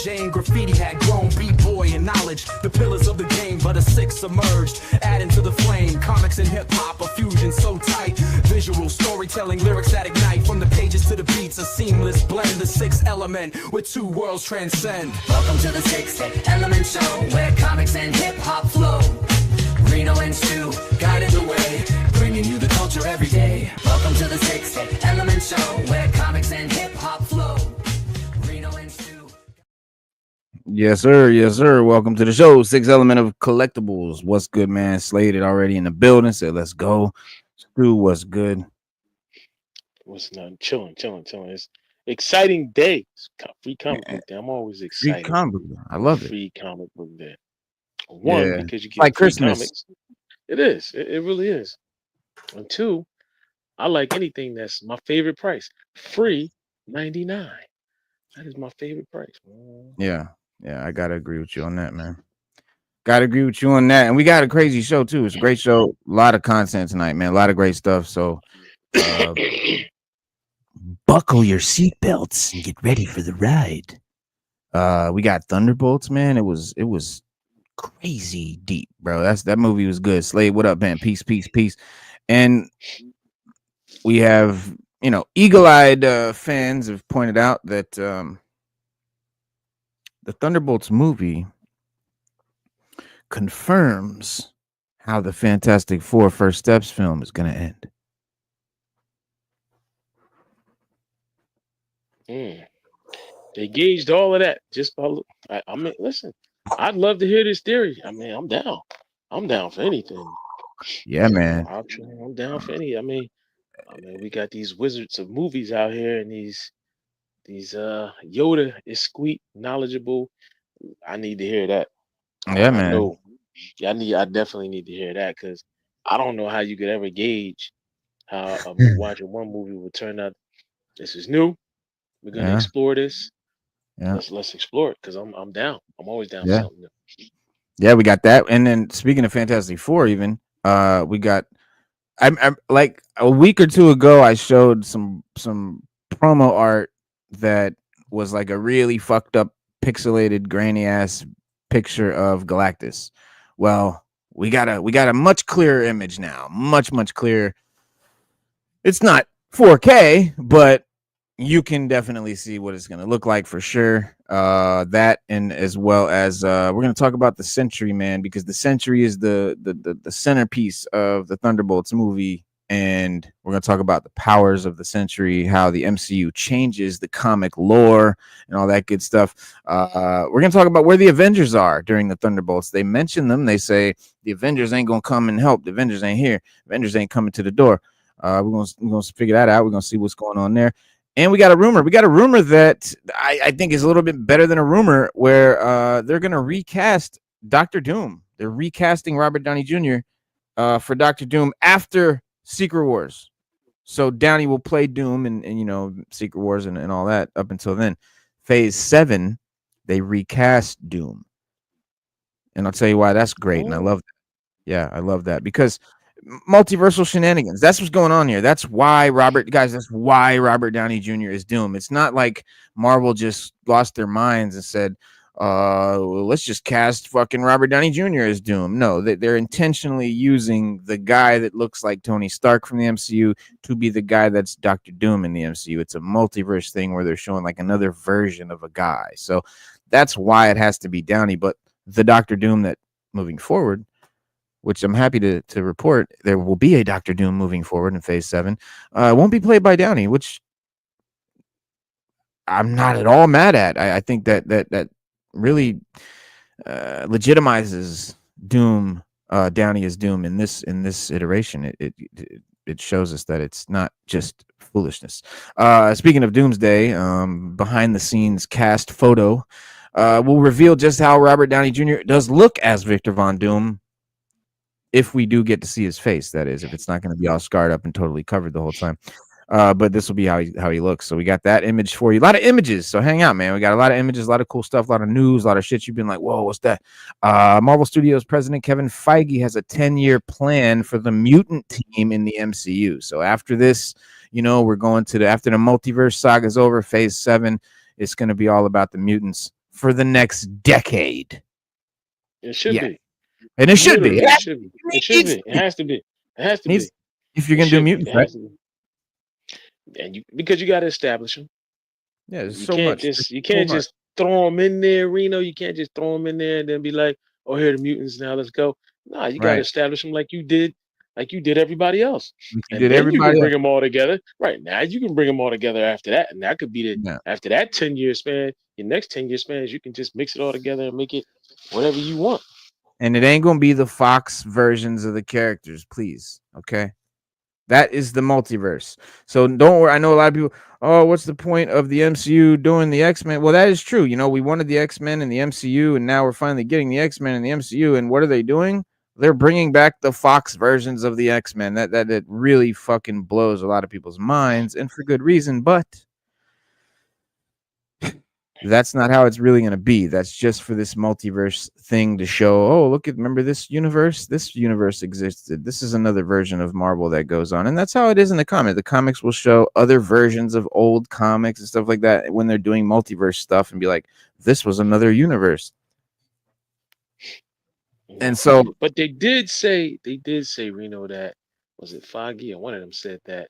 Jane, graffiti had grown, B-boy and knowledge, the pillars of the game, but a six emerged, adding to the flame. Comics and hip-hop, a fusion so tight, visual storytelling, lyrics that ignite, from the pages to the beats, a seamless blend, the sixth element, where two worlds transcend. Welcome to the Sixth Element Show, where comics and hip-hop flow. Reno and Stu guided the way, bringing you the culture every day. Welcome to the Sixth Element Show, where comics and hip-hop flow. Reno and Stu. Yes, sir. Yes, sir. Welcome to the show. Sixth Element of Collectibles. What's good, man? Slated already in the building. Said, let's go. Stu, what's good? What's not? Chilling. It's exciting day. Free comic book day. I'm always excited. Free comic book. I love it. Free comic book day. One, because you get like free Christmas. comics. It is. It really is. And two, I like anything that's my favorite price. Free $99. That is my favorite price. Yeah, I gotta agree with you on that, man. Gotta agree with you on that. And we got a crazy show too. It's a great show. A lot of content tonight, man. A lot of great stuff. So buckle your seatbelts and get ready for the ride. We got Thunderbolts, man. It was crazy deep, bro. That movie was good. Slade, what up, man? Peace. And we have, eagle-eyed fans have pointed out that the Thunderbolts movie confirms how the Fantastic Four First Steps film is going to end. They gauged all of that just by. I mean, listen. I'd love to hear this theory. I mean, I'm down. I'm down for anything. Yeah, man. I'm down for any. I mean, we got these wizards of movies out here, and these Yoda is squeak knowledgeable. I need to hear that. Yeah, man. I definitely need to hear that, because I don't know how you could ever gauge how watching one movie would turn out. This is new. We're gonna explore this. Yeah, let's explore it, because I'm down. I'm always down for something new. Yeah, we got that. And then speaking of Fantastic Four, even we got I'm like a week or two ago, I showed some promo art that was like a really fucked up, pixelated, grainy ass picture of Galactus. Well, we got a much clearer image now, much clearer. It's not 4K, but you can definitely see what it's going to look like for sure. That, and as well as we're going to talk about the Sentry, man, because the Sentry is the centerpiece of the Thunderbolts movie, and we're going to talk about the powers of the Sentry, how the MCU changes the comic lore, and all that good stuff. We're going to talk about where the Avengers are during the Thunderbolts. They mention them. They say the Avengers ain't going to come and help. The Avengers ain't here. Avengers ain't coming to the door. We're going to figure that out. We're going to see what's going on there. And we got a rumor. We got a rumor that I think is a little bit better than a rumor, where they're going to recast Dr. Doom. They're recasting Robert Downey Jr. For Dr. Doom after Secret Wars. So Downey will play Doom and Secret Wars and all that up until then. Phase 7, they recast Doom. And I'll tell you why that's great. And I love that. Yeah, I love that, because multiversal shenanigans. That's what's going on here. That's why Robert Downey Jr. is Doom. It's not like Marvel just lost their minds and said, well, let's just cast fucking Robert Downey Jr. as Doom. No, they're intentionally using the guy that looks like Tony Stark from the MCU to be the guy that's Dr. Doom in the MCU. It's a multiverse thing where they're showing like another version of a guy. So that's why it has to be Downey. But the Dr. Doom that moving forward, which I'm happy to report, there will be a Dr. Doom moving forward in Phase 7. Won't be played by Downey, which I'm not at all mad at. I think that really legitimizes Doom, Downey as Doom in this iteration. It shows us that it's not just foolishness. Speaking of Doomsday, behind the scenes cast photo will reveal just how Robert Downey Jr. does look as Victor Von Doom. If we do get to see his face, that is, if it's not going to be all scarred up and totally covered the whole time. But this will be how he looks. So we got that image for you. A lot of images. So hang out, man. We got a lot of images, a lot of cool stuff, a lot of news, a lot of shit. You've been like, whoa, what's that? Marvel Studios president Kevin Feige has a 10-year plan for the mutant team in the MCU. So after this, we're going to after the multiverse saga is over, Phase 7, it's going to be all about the mutants for the next decade. It should Yeah, be. and it should be. Literally, it should be. It should Needs be. to It be. has to be. It has to Needs be. if you're It gonna do should be. mutants, It right? has to be. And you because you got to establish them. Yeah, there's You so can't much. just There's you so can't much. just throw them in there, Reno. You can't just throw them in there and then be like, "Oh, here are the mutants now. Let's go." Nah, you got to Right. establish them like you did everybody else, Like you and did then you can everybody bring else. them all together. Right now, you can bring them all together after that, and that could be the Yeah. after that 10 year span. Your next 10 year spans, you can just mix it all together and make it whatever you want. And it ain't gonna be the Fox versions of the characters, please. Okay. That is the multiverse. So don't worry. I know a lot of people, oh, what's the point of the MCU doing the X-Men? Well, that is true. You know, we wanted the X-Men in the MCU, and now we're finally getting the X-Men in the MCU. And what are they doing? They're bringing back the Fox versions of the X-Men. That really fucking blows a lot of people's minds, and for good reason. But that's not how it's really going to be. That's just for this multiverse thing to show, oh, look at, remember this universe existed. This is another version of Marvel that goes on. And that's how it is in the comic. The comics will show other versions of old comics and stuff like that when they're doing multiverse stuff and be like, this was another universe. And so, But they did say, Reno, that was it Foggy or one of them said that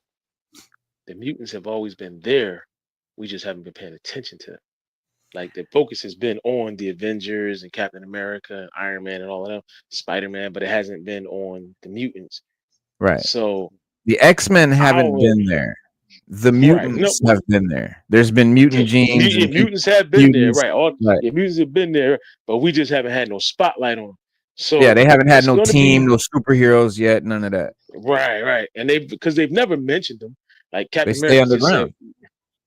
the mutants have always been there. We just haven't been paying attention to them. Like the focus has been on the Avengers and Captain America and Iron Man and all of them, Spider Man, but it hasn't been on the mutants. right. So The X-Men haven't our been there. The right, no, mutants have been there. There's been mutant genes and mutants have been there, mutants. right? All Right. mutants have been there, but we just haven't had no spotlight on them. Yeah, So they haven't had it's no going to team, be no superheroes yet, none of that. right, and they've never mentioned them. Like They Captain stay America just said, underground.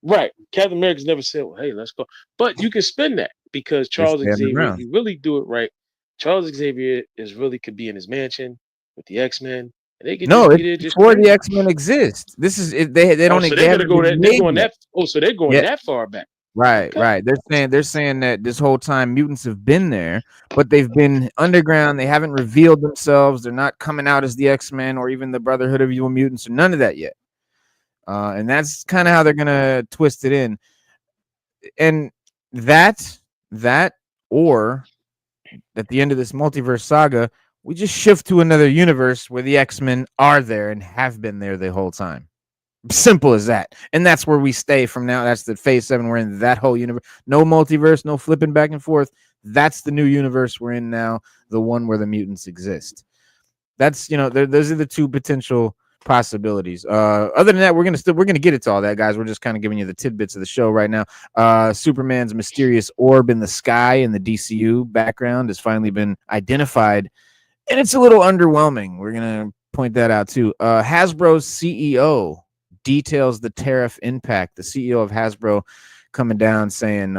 right. Captain America's never said, well, hey, let's go. But you can spin that because They Charles stay Xavier, if underground. you really do it right, Charles Xavier is really could be in his mansion with the X-Men. And they could No, just it's be there just before the crazy. X-Men exist. This is it, they Oh, don't so they they're gonna haven't go been that they're made going yet. that oh, so they're going Yeah, that far back. right, Okay. right. They're saying that this whole time mutants have been there, but they've been underground. They haven't revealed themselves. They're not coming out as the X-Men or even the Brotherhood of Evil Mutants or none of that yet. And that's kind of how they're gonna twist it in. And that or at the end of this multiverse saga, we just shift to another universe where the X-Men are there and have been there the whole time. Simple as that. And that's where we stay from now. That's the phase 7. We're in that whole universe. No multiverse, no flipping back and forth. That's the new universe we're in now, the one where the mutants exist. That's, those are the two potential possibilities. Other than that, we're gonna get into all that, guys. We're just kind of giving you the tidbits of the show right now. Superman's mysterious orb in the sky in the DCU background has finally been identified, and it's a little underwhelming. We're gonna point that out too. Hasbro's CEO details the tariff impact. The CEO of Hasbro coming down saying,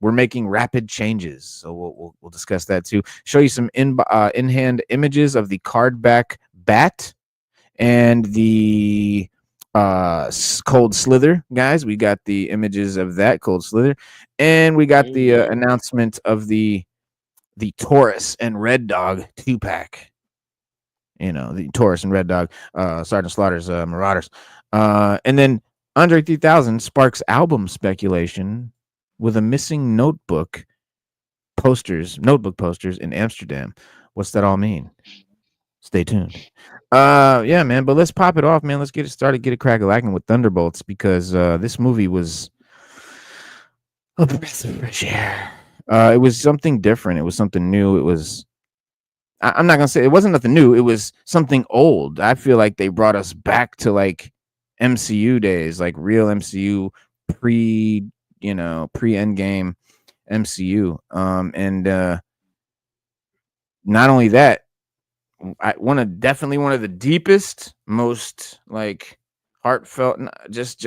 we're making rapid changes. So we'll discuss that too. Show you some in-hand images of the card back B.A.T and the cold Slither, guys. We got the images of that cold Slither, and we got the announcement of the Taurus and Red Dog 2-pack. The Taurus and Red Dog, Sergeant Slaughter's Marauders. And then Andre 3000 sparks album speculation with a missing notebook posters in Amsterdam. What's that all mean? Stay tuned. Yeah, man, but let's pop it off, man. Let's get it started, get it crack-a-lacking with Thunderbolts, because this movie was a breath of fresh air. It was something different. It was something new. It was I'm not gonna say it wasn't nothing new. It was something old. I feel like they brought us back to like MCU days, like real MCU pre Endgame MCU. And not only that, definitely one of the deepest, most like heartfelt, just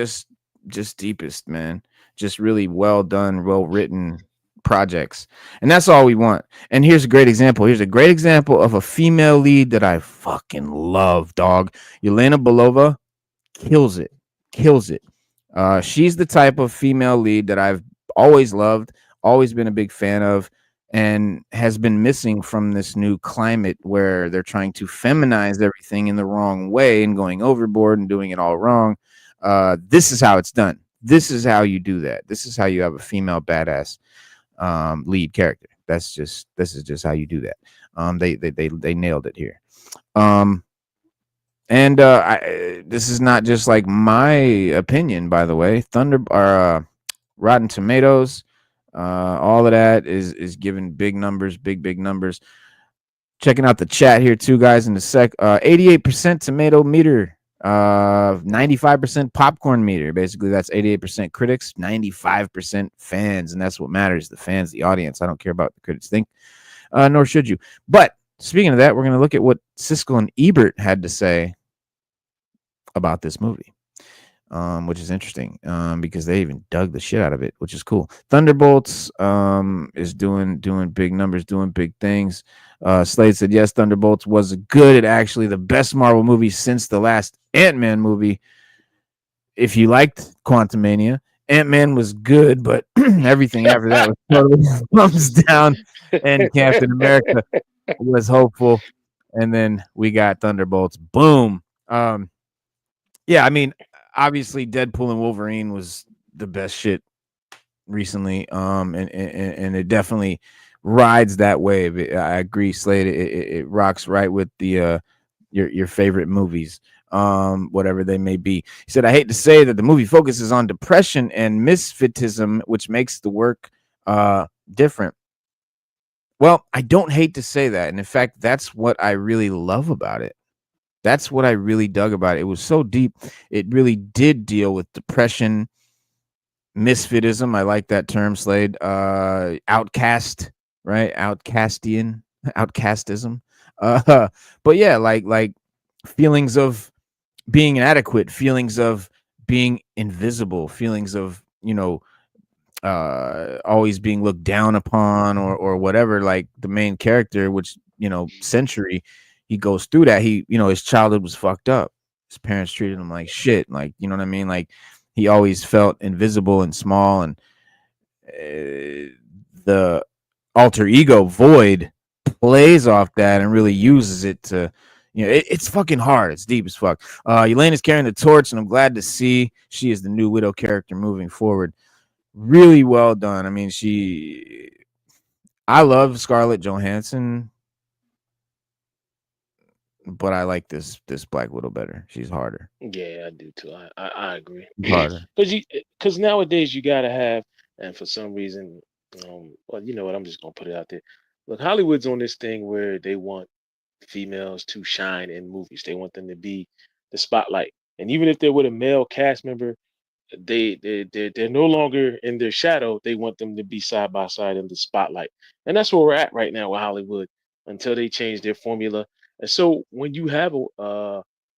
deepest, man. Just really well done, well written projects, and that's all we want. And here's a great example. Here's a great example of a female lead that I fucking love, dog. Yelena Belova kills it. She's the type of female lead that I've always loved, always been a big fan of, and has been missing from this new climate where they're trying to feminize everything in the wrong way and going overboard and doing it all wrong. This is how it's done. This is how you do that. This is how you have a female badass. lead character. This is just how you do that. They nailed it here. Um, and this is not just like my opinion, by the way. Rotten Tomatoes, all of that is giving big numbers, big numbers. Checking out the chat here too, guys. In the 88% tomato meter, 95% popcorn meter. Basically, that's 88% critics, 95% fans, and that's what matters. The fans, the audience. I don't care about the critics think, nor should you. But speaking of that, we're going to look at what Siskel and Ebert had to say about this movie, which is interesting, because they even dug the shit out of it, which is cool. Thunderbolts is doing big numbers, doing big things. Slade said yes, Thunderbolts was good. It actually the best Marvel movie since the last Ant-Man movie. If you liked Quantumania, Ant-Man was good, but everything after that was totally thumbs down. And Captain America was hopeful, and then we got Thunderbolts. Boom. Yeah, I mean, obviously, Deadpool and Wolverine was the best shit recently. And it definitely rides that wave. I agree, Slade. It rocks right with the your favorite movies, whatever they may be. He said, "I hate to say that the movie focuses on depression and misfitism, which makes the work different." Well, I don't hate to say that, and in fact, that's what I really love about it. That's what I really dug about it. It was so deep. It really did deal with depression, misfitism. I like that term, Slade. Outcast, right? Outcastism. But yeah, like feelings of being inadequate, feelings of being invisible, feelings of, always being looked down upon, or whatever. Like the main character, which, Sentry, he goes through that. His childhood was fucked up. His parents treated him like shit. Like, you know what I mean? Like he always felt invisible and small. And the alter ego Void plays off that and really uses it to, it's fucking hard. It's deep as fuck. Elena's carrying the torch, and I'm glad to see she is the new Widow character moving forward. Really well done. I mean, I love Scarlett Johansson, but I like this Black Widow better. She's harder. Yeah, I do too. I agree. Harder. Because nowadays you gotta have, and for some reason, well, you know what? I'm just gonna put it out there. Look, Hollywood's on this thing where they want females to shine in movies. They want them to be the spotlight, and even if they're with a male cast member, they're no longer in their shadow. They want them to be side by side in the spotlight, and that's where we're at right now with Hollywood until they change their formula. And so when you have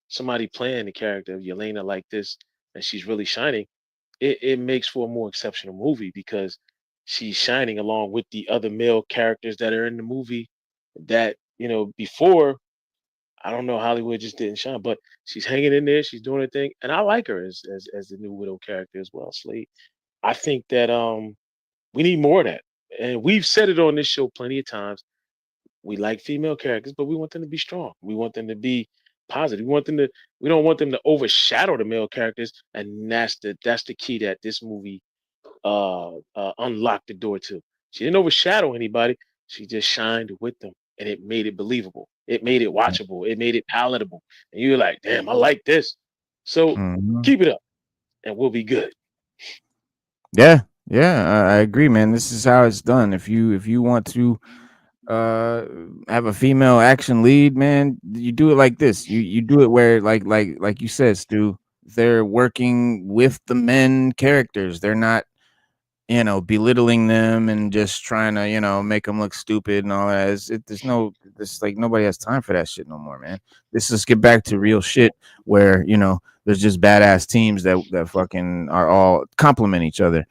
somebody playing the character of Yelena like this, and she's really shining, it makes for a more exceptional movie because she's shining along with the other male characters that are in the movie. That before, I don't know, Hollywood just didn't shine, but she's hanging in there. She's doing her thing, and I like her as the new Widow character as well, Slade. I think that we need more of that, and we've said it on this show plenty of times. We like female characters, but we want them to be strong. We want them to be positive. We want them to. We don't want them to overshadow the male characters, and that's the key that this movie unlocked the door to. She didn't overshadow anybody. She just shined with them, and it made it believable. It made it watchable. It made it palatable. And you're like, damn, I like this. So Mhm. keep it up, and we'll be good. Yeah, yeah, I agree, man. This is how it's done. If you want to uh have a female action lead, man, you do it like this. You do it where, like you said, Stu, they're working with the men characters. They're not, belittling them and just trying to, make them look stupid and all that. There's no, this, like, nobody has time for that shit no more, man. Let's get back to real shit where, there's just badass teams that fucking are all complement each other.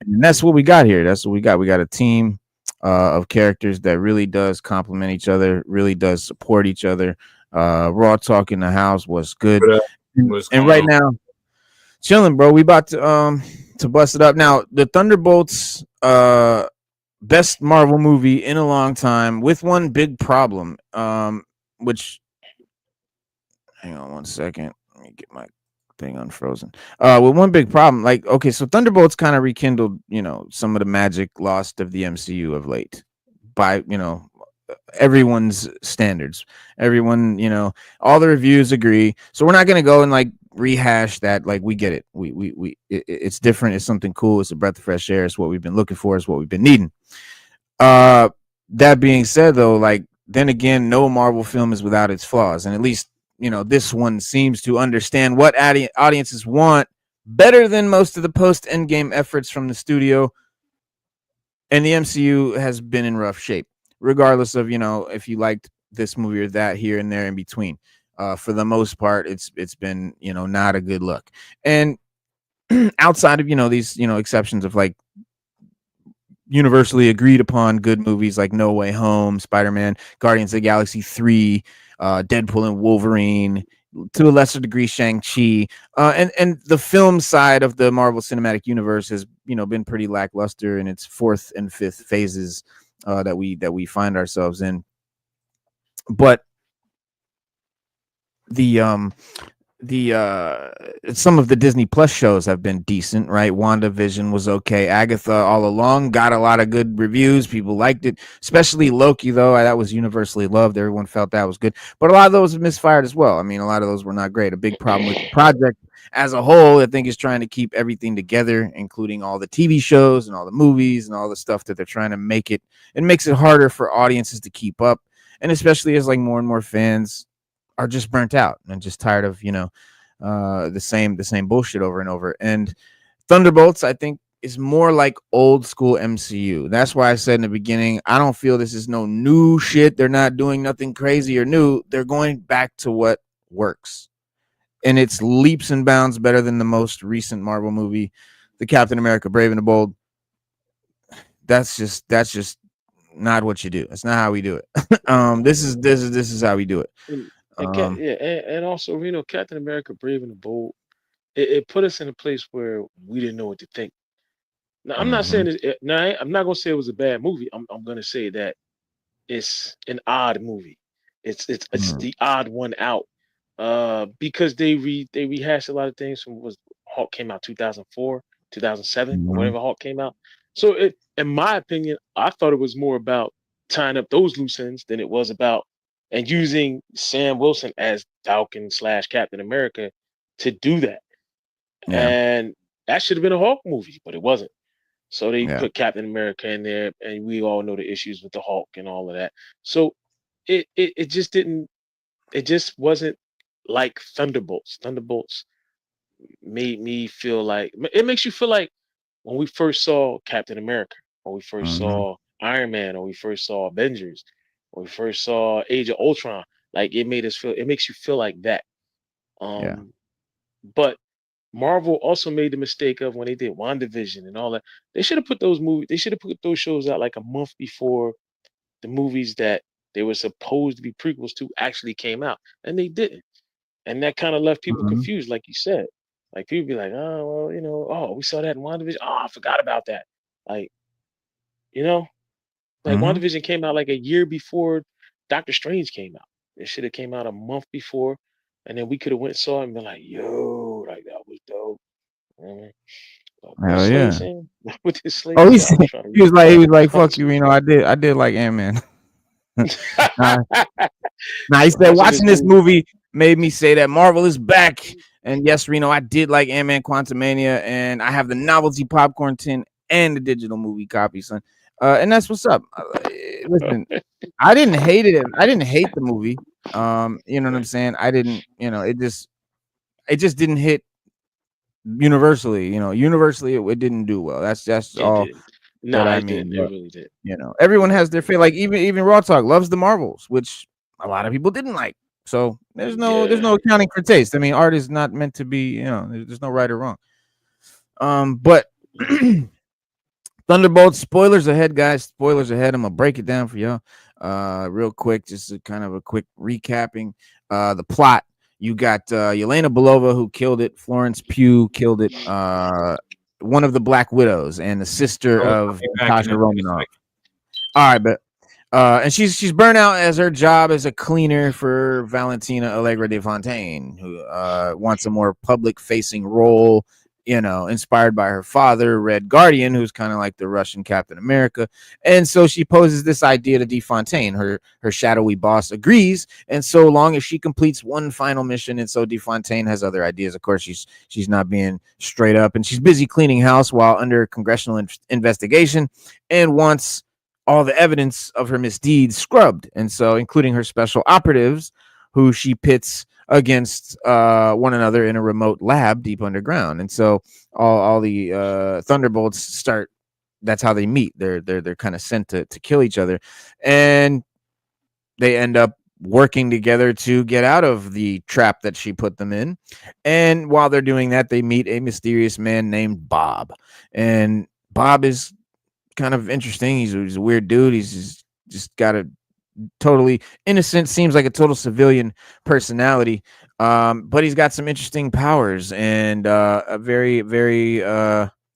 And that's what we got here. That's what we got. We got a team of characters that really does complement each other, really does support each other. Raw Talk in the house was good. What up? And, What's and going right on? now, chilling, bro. We about to bust it up now. The Thunderbolts, best Marvel movie in a long time, with one big problem. Which, hang on one second. Let me get my thing unfrozen. With one big problem, like, okay, so Thunderbolts kind of rekindled, some of the magic lost of the MCU of late by, everyone's standards. Everyone, all the reviews agree. So we're not gonna go and like rehash that. Like, we get it. It's different. It's something cool. It's a breath of fresh air. It's what we've been looking for. It's what we've been needing. That being said, though, like, then again, no Marvel film is without its flaws, and at least this one seems to understand what audiences want better than most of the post Endgame efforts from the studio. And the MCU has been in rough shape, regardless of if you liked this movie or that, here and there in between. For the most part, it's been not a good look. And outside of these exceptions of like universally agreed upon good movies like No Way Home, Spider-Man, Guardians of the Galaxy 3, Deadpool and Wolverine, to a lesser degree Shang-Chi, and the film side of the Marvel Cinematic Universe has been pretty lackluster in its fourth and fifth phases that we find ourselves in. But the some of the Disney Plus shows have been decent, right? WandaVision was okay. Agatha all along got a lot of good reviews. People liked it, especially Loki, though. That was universally loved. Everyone felt that was good. But a lot of those have misfired as well. I mean, a lot of those were not great. A big problem with the project as a whole, I think, is trying to keep everything together, including all the TV shows and all the movies and all the stuff that they're trying to make it. It makes it harder for audiences to keep up. And especially as like more and more fans are just burnt out and just tired of the same bullshit over and over. And Thunderbolts, I think, is more like old school MCU. That's why I said in the beginning, I don't feel this is no new shit. They're not doing nothing crazy or new. They're going back to what works, and it's leaps and bounds better than the most recent Marvel movie, the Captain America Brave and the Bold. That's just not what you do. That's not how we do it. This is how we do it. And also, Captain America: Brave and the Bold, it put us in a place where we didn't know what to think. Now, I'm not saying Mhm. this. Now, I'm not gonna say it was a bad movie. I'm gonna say that it's an odd movie. It's Mhm. the odd one out. Because they rehashed a lot of things from was Hulk came out 2004, 2007, or Mhm. whatever Hulk came out. So in my opinion, I thought it was more about tying up those loose ends than it was about and using Sam Wilson as Falcon slash Captain America to do that. Yeah. And that should have been a Hulk movie, but it wasn't. So they Yeah. put Captain America in there, and we all know the issues with the Hulk and all of that. So it just didn't. It just wasn't like Thunderbolts. Thunderbolts made me feel like it makes you feel like when we first saw Captain America, or we first Mhm. saw Iron Man, or we first saw Avengers, or we first saw Age of Ultron. Like it made us feel. It makes you feel like that. Yeah. Um, but Marvel also made the mistake of when they did WandaVision and all that. They should have put those movies. They should have put those shows out like a month before the movies that they were supposed to be prequels to actually came out, and they didn't. And that kind of left people Mhm. confused, like you said. Like people be like, oh well, oh we saw that in WandaVision. Oh, I forgot about that. Like you know, like Mhm. WandaVision came out like a year before Doctor Strange came out. It should have came out a month before, and then we could have went and saw it and been like, yo, like that was dope. Mhm. What Hell Slade yeah. saying? What did Slade Oh, say? I was trying to read the he was like, fuck comments. you, I did like Ant-Man. Nah, he said Watching this watching this movie. movie made me say that Marvel is back. And yes, Reno, I did like Ant-Man Quantumania, and I have the novelty popcorn tin and the digital movie copy, son. And that's what's up. Listen, I didn't hate it. I didn't hate the movie. You know what I'm saying? I didn't, it just didn't hit universally. Universally it didn't do well. That's It all didn't. what Nah, I it mean. didn't. It But really did. everyone has their favorite. Like even Raw Talk loves the Marvels, which a lot of people didn't like. So there's Yeah. no accounting for taste. I mean, art is not meant to be, there's no right or wrong. But Thunderbolts, spoilers ahead, guys. Spoilers ahead. I'm gonna break it down for y'all. Real quick, just a kind of a quick recapping. The plot. You got Yelena Belova, who killed it. Florence Pugh killed it. One of the Black Widows and the sister I'll of be back in Natasha a Romanoff. quick. All right, but And she's burnt out as her job as a cleaner for Valentina Allegra de Fontaine, who wants a more public facing role, inspired by her father, Red Guardian, who's kind of like the Russian Captain America. And so she poses this idea to de Fontaine. Her shadowy boss agrees, and so long as she completes one final mission, and so de Fontaine has other ideas. Of course, she's not being straight up, and she's busy cleaning house while under congressional investigation, and wants all the evidence of her misdeeds scrubbed, and so including her special operatives, who she pits against one another in a remote lab deep underground. And so all the Thunderbolts start. That's how they meet. They're kind of sent to kill each other, and they end up working together to get out of the trap that she put them in. And while they're doing that, they meet a mysterious man named Bob, and Bob is kind of interesting. He's a weird dude. He's just got a totally innocent, seems like a total civilian personality, but he's got some interesting powers and a very, very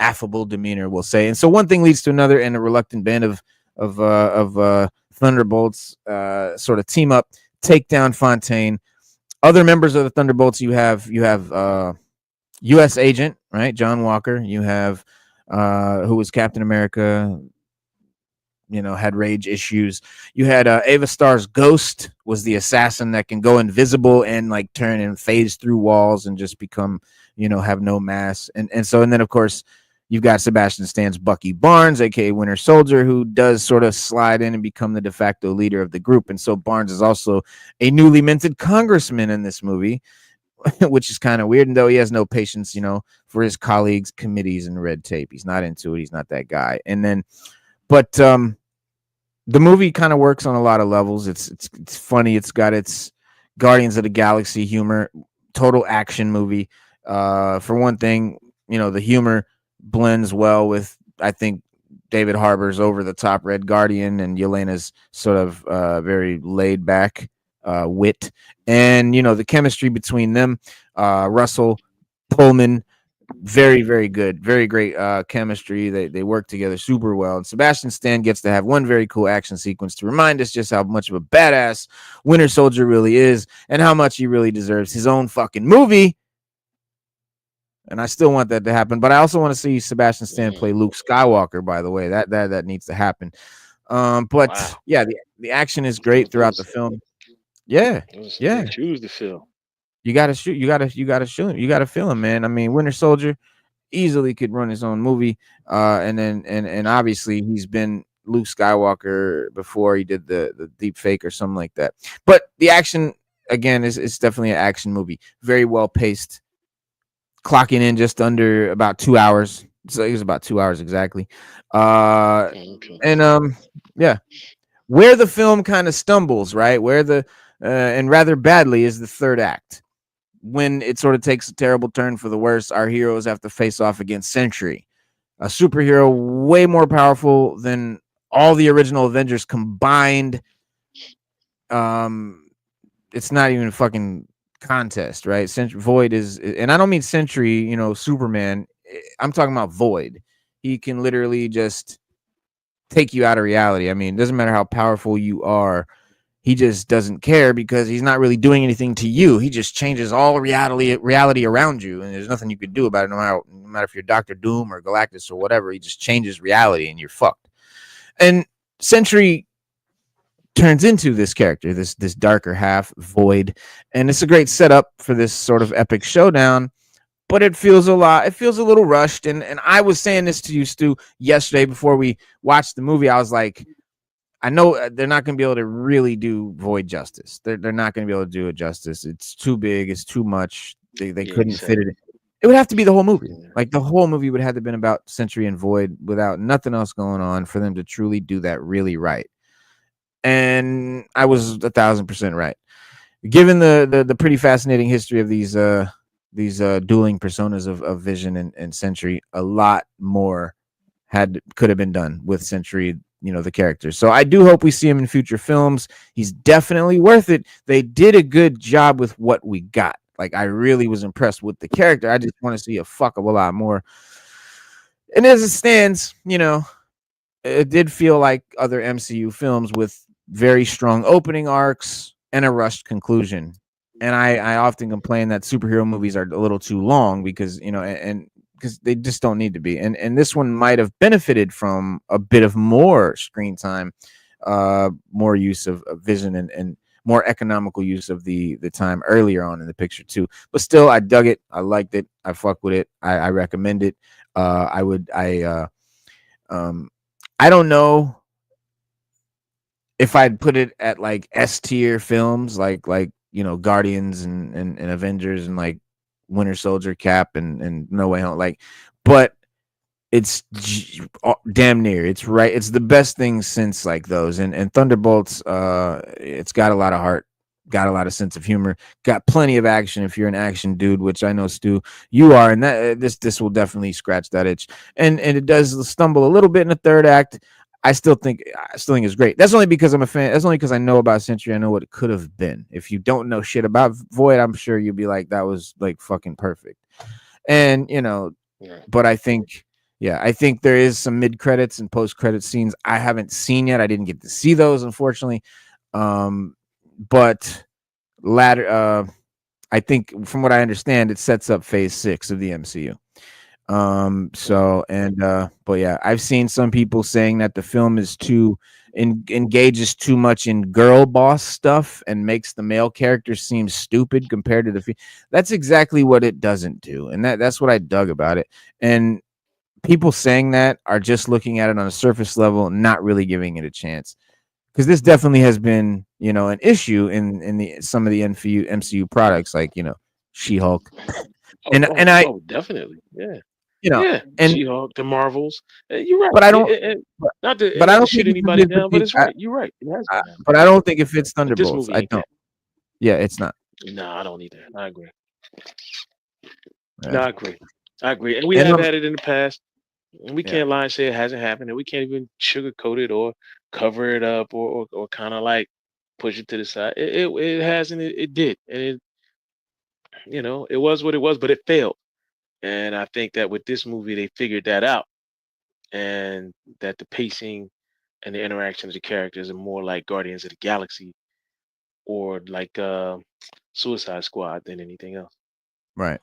affable demeanor, we'll say. And so one thing leads to another, and a reluctant band of Thunderbolts sort of team up, take down Fontaine. Other members of the Thunderbolts, you have U.S. agent, right, John Walker. You have who was Captain America, had rage issues. You had Ava Starr's Ghost, was the assassin that can go invisible and like turn and phase through walls and just become, have no mass. And then of course you've got Sebastian Stan's Bucky Barnes, aka Winter Soldier, who does sort of slide in and become the de facto leader of the group. And so Barnes is also a newly minted congressman in this movie, which is kind of weird. And though he has no patience, for his colleagues, committees, and red tape, he's not into it. He's not that guy. And then, but the movie kind of works on a lot of levels. It's funny. It's got its Guardians of the Galaxy humor, total action movie. For one thing, the humor blends well with, I think, David Harbour's over the top Red Guardian and Yelena's sort of very laid back wit, and the chemistry between them, Russell Pullman, very, very good, very great chemistry. They work together super well, and Sebastian Stan gets to have one very cool action sequence to remind us just how much of a badass Winter Soldier really is, and how much he really deserves his own fucking movie. And I still want that to happen, but I also want to see Sebastian Stan play Luke Skywalker. By the way, that needs to happen. But wow. Yeah, the action is great throughout the film. Yeah, yeah. Choose the film. You gotta shoot. You gotta shoot him. You gotta feel him, man. I mean, Winter Soldier easily could run his own movie. And obviously he's been Luke Skywalker before. He did the deep fake or something like that. But the action again is definitely an action movie. Very well paced. Clocking in just under about 2 hours. So it was about 2 hours exactly. And yeah, where the film kind of stumbles, right? Where the and rather badly is the third act, when it sort of takes a terrible turn for the worse. Our heroes have to face off against Sentry, a superhero way more powerful than all the original Avengers combined. It's not even a fucking contest, right? Void is, and I don't mean Sentry, Superman. I'm talking about Void. He can literally just take you out of reality. I mean, it doesn't matter how powerful you are. He just doesn't care because he's not really doing anything to you. He just changes all reality around you, and there's nothing you could do about it. No matter if you're Dr. Doom or Galactus or whatever, he just changes reality, and you're fucked. And Sentry turns into this character, this darker half, Void, and it's a great setup for this sort of epic showdown. But it feels a little rushed. And I was saying this to you, Stu, yesterday before we watched the movie. I was like, I know they're not going to be able to really do Void justice. They're not going to be able to do it justice. It's too big. It's too much. They couldn't fit it. It would have to be the whole movie. Like the whole movie would have to been about Sentry and Void without nothing else going on for them to truly do that really right. And I was 1,000% right. Given the pretty fascinating history of these dueling personas of Vision and Sentry, a lot more could have been done with Sentry, the character. So I do hope we see him in future films. He's definitely worth it. They did a good job with what we got. Like, I really was impressed with the character. I just want to see a fuck of a lot more. And as it stands, it did feel like other MCU films with very strong opening arcs, and a rushed conclusion. And I often complain that superhero movies are a little too long because, and because they just don't need to be. And this one might have benefited from a bit of more screen time, more use of vision, and more economical use of the time earlier on in the picture too. But still, I dug it. I liked it. I fuck with it. I recommend it. I would. Um, I don't know if I'd put it at like S tier films, like Guardians and Avengers and like Winter Soldier, Cap and No Way Home, like, but it's damn near. It's right. It's the best thing since like those and Thunderbolts. It's got a lot of heart, got a lot of sense of humor, got plenty of action. If you're an action dude, which I know Stu, you are, and that this will definitely scratch that itch. And it does stumble a little bit in the third act. I still think it's great. That's only because I'm a fan. That's only because I know about Sentry. I know what it could have been. If you don't know shit about Void, I'm sure you'll be like, that was like fucking perfect. And Yeah. but I think, yeah, I think there is some mid credits and post credit scenes I haven't seen yet. I didn't get to see those, unfortunately. But latter, I think from what I understand, it sets up Phase 6 of the MCU. So and but yeah, I've seen some people saying that the film is too engages too much in girl boss stuff and makes the male characters seem stupid compared to that's exactly what it doesn't do, and that's what I dug about it. And people saying that are just looking at it on a surface level, not really giving it a chance. Because this definitely has been, an issue in the some of the MCU products, like She-Hulk, Oh, and oh, and I, oh, definitely. Yeah. you know, Yeah. and She-Hulk, the Marvels. You're right. but I don't, but, but I Not to don't think shoot it's a anybody good down, but critique. it's right. You're right. It has been that. But I don't think it fits But this Thunderbolts. movie I ain't don't. that. Yeah, it's not. No, I don't either. I agree. No, Yeah. I agree. I agree. And we And have had it in the past. And we yeah, can't lie and say it hasn't happened. And we can't even sugarcoat it or cover it up or kind of like push it to the side. It hasn't. It did. And it was what it was, but it failed. And I think that with this movie, they figured that out, and that the pacing and the interaction of the characters are more like Guardians of the Galaxy or like Suicide Squad than anything else. right.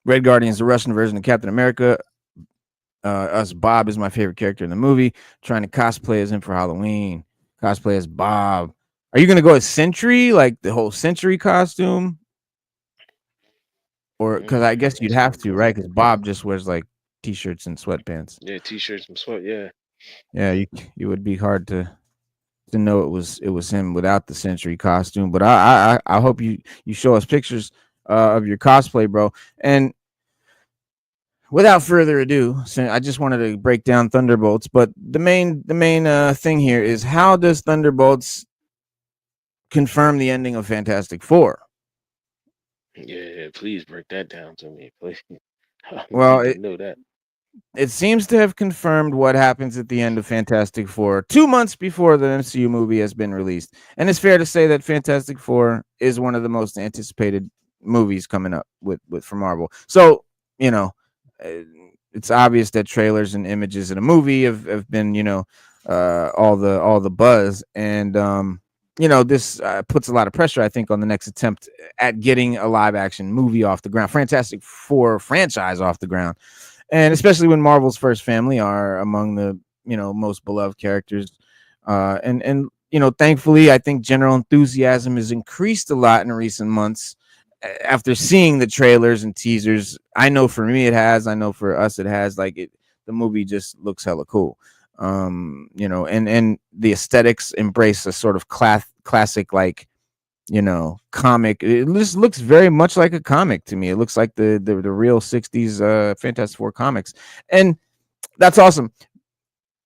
Red Guardian is the Russian version of Captain America. Us Bob is my favorite character in the movie. Trying to cosplay as him for Halloween. Cosplay as Bob. Are you gonna go as Sentry, like the whole Sentry costume, or because I guess you'd That's have gonna to, be right? Because Bob just wears like t-shirts and sweatpants. yeah, t-shirts and sweat. Yeah, Yeah, you would be hard to know it was him without the Sentry costume. But I hope you show us pictures of your cosplay, bro. And without further ado, so I just wanted to break down Thunderbolts. But the main thing here is, how does Thunderbolts confirm the ending of Fantastic Four? yeah. Please break that down to me, please. I Well, need to know that. it seems to have confirmed what happens at the end of Fantastic Four 2 months before the MCU movie has been released. And it's fair to say that Fantastic Four is one of the most anticipated movies coming up with from Marvel. So, you know, uh, it's obvious that trailers and images in a movie have been, all the buzz. And this puts a lot of pressure, I think, on the next attempt at getting a live action movie off the ground, Fantastic Four franchise off the ground, and especially when Marvel's first family are among the most beloved characters. And thankfully, I think general enthusiasm has increased a lot in recent months after seeing the trailers and teasers. I know for me it has. I know for us it has. Like the movie just looks hella cool. And the aesthetics embrace a sort of classic, like comic. It just looks very much like a comic to me. It looks like the real 60s Fantastic Four comics. And that's awesome.